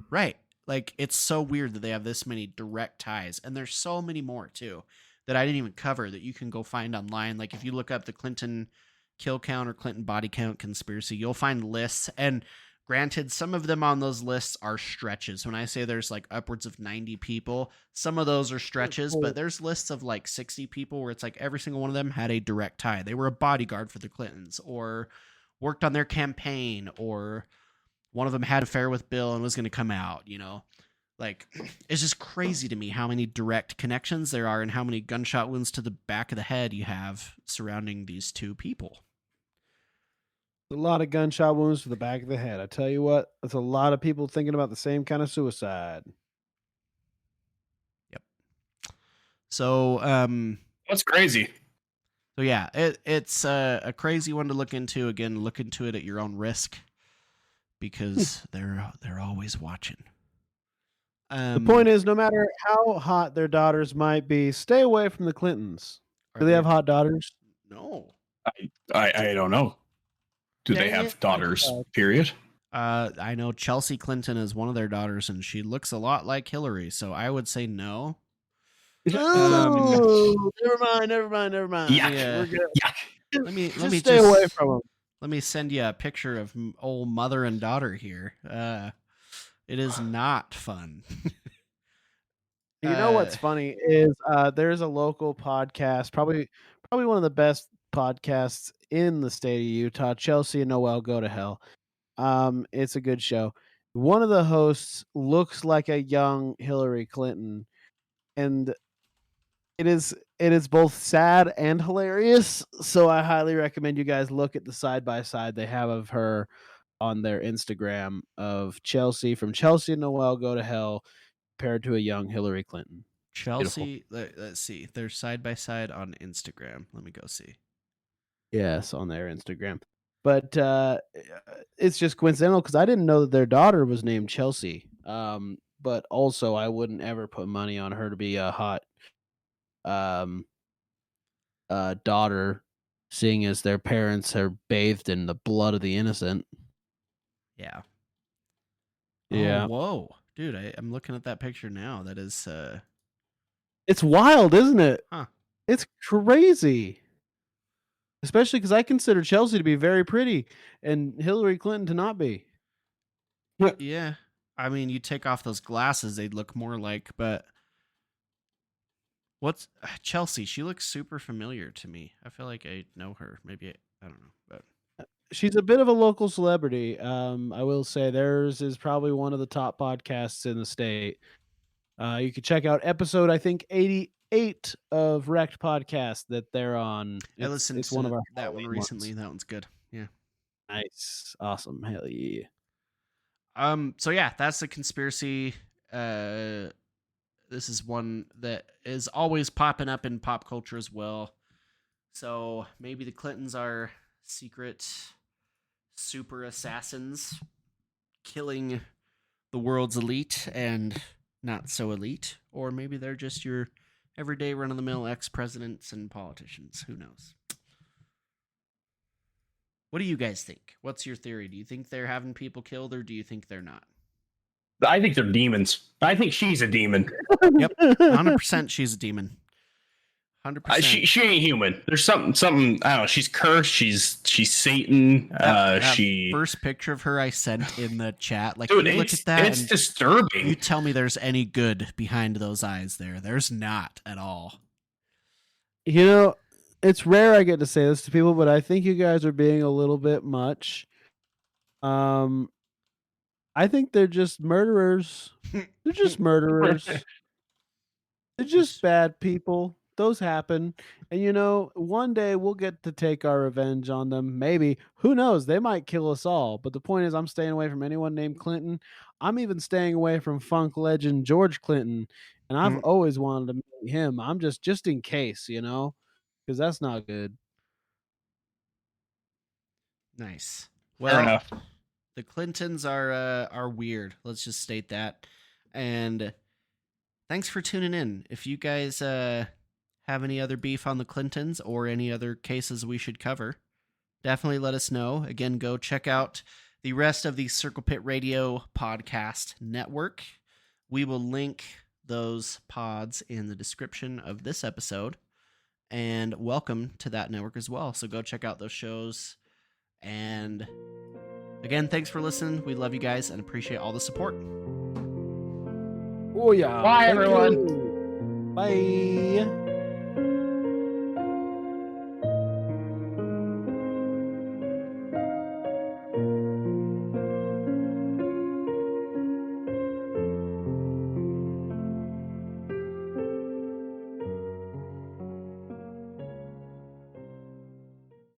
right? Like, it's so weird that they have this many direct ties, and there's so many more too that I didn't even cover that you can go find online. Like, if you look up the Clinton kill count or Clinton body count conspiracy, you'll find lists. And granted, some of them on those lists are stretches. When I say there's like upwards of 90 people, some of those are stretches, but there's lists of like 60 people where it's like every single one of them had a direct tie. They were a bodyguard for the Clintons, or worked on their campaign, or one of them had an affair with Bill and was going to come out, you know? Like, it's just crazy to me how many direct connections there are and how many gunshot wounds to the back of the head you have surrounding these two people. A lot of gunshot wounds to the back of the head. I tell you what, that's a lot of people thinking about the same kind of suicide. Yep. So, That's crazy. so yeah, it's a crazy one to look into. Again, look into it at your own risk, because they're always watching. The point is, no matter how hot their daughters might be, stay away from the Clintons. Do they have hot daughters? No. I don't know. Do they Dang have it. daughters? Period. I know Chelsea Clinton is one of their daughters, and she looks a lot like Hillary, so I would say no. Oh, never mind. Yuck. Yeah. We're good. Yuck. Let me Stay away from them. Let me send you a picture of old mother and daughter here. It is not fun. You know what's funny is there's a local podcast, probably one of the best podcasts in the state of Utah. Chelsea and Noel Go to Hell. It's a good show. One of the hosts looks like a young Hillary Clinton, and it is both sad and hilarious. So I highly recommend you guys look at the side by side they have of her on their Instagram of Chelsea, from Chelsea and Noel Go to Hell, compared to a young Hillary Clinton. Chelsea, let's see. They're side by side on Instagram. Let me go see. Yes, on their Instagram. But it's just coincidental because I didn't know that their daughter was named Chelsea. But also, I wouldn't ever put money on her to be a hot daughter, seeing as their parents are bathed in the blood of the innocent. Yeah. Yeah. Oh, whoa. Dude, I'm looking at that picture now. That is It's wild, isn't it? Huh. It's crazy. Especially because I consider Chelsea to be very pretty and Hillary Clinton to not be. Yeah. I mean, you take off those glasses, they'd look more like, but what's Chelsea? She looks super familiar to me. I feel like I know her. Maybe I don't know, but She's a bit of a local celebrity. I will say theirs is probably one of the top podcasts in the state. You can check out episode, I think, 88 of Wrecked Podcast that they're on. I listened it's to one of our that one Halloween recently. ones. That one's good. Yeah. Nice. Awesome. Hell yeah. So yeah, that's a conspiracy. This is one that is always popping up in pop culture as well. So maybe the Clintons are secret super assassins killing the world's elite and not so elite, or maybe they're just your everyday run-of-the-mill ex-presidents and politicians. Who knows? What do you guys think? What's your theory? Do you think they're having people killed, or do you think they're not? I think they're demons. I think she's a demon. Yep, 100% she's a demon. 100%. She ain't human. There's something. I don't know. She's cursed. She's Satan. That She first picture of her I sent in the chat. Like, dude, you look at that. It's and disturbing. you tell me there's any good behind those eyes there. There's not at all. You know, it's rare I get to say this to people, but I think you guys are being a little bit much. I think they're just murderers. They're just murderers. They're just bad people. Those happen. And you know, one day we'll get to take our revenge on them. Maybe. Who knows? They might kill us all. But the point is, I'm staying away from anyone named Clinton. I'm even staying away from funk legend George Clinton. And I've always wanted to meet him. I'm just in case, you know, because that's not good. Nice. Fair Well, enough. the Clintons are weird. Let's just state that. And thanks for tuning in. If you guys have any other beef on the Clintons or any other cases we should cover, definitely let us know. Again, go check out the rest of the Circle Pit Radio podcast network. We will link those pods in the description of this episode. And welcome to that network as well. So go check out those shows. And again, thanks for listening. We love you guys and appreciate all the support. Oh, yeah. Bye, Thank everyone. you. Bye.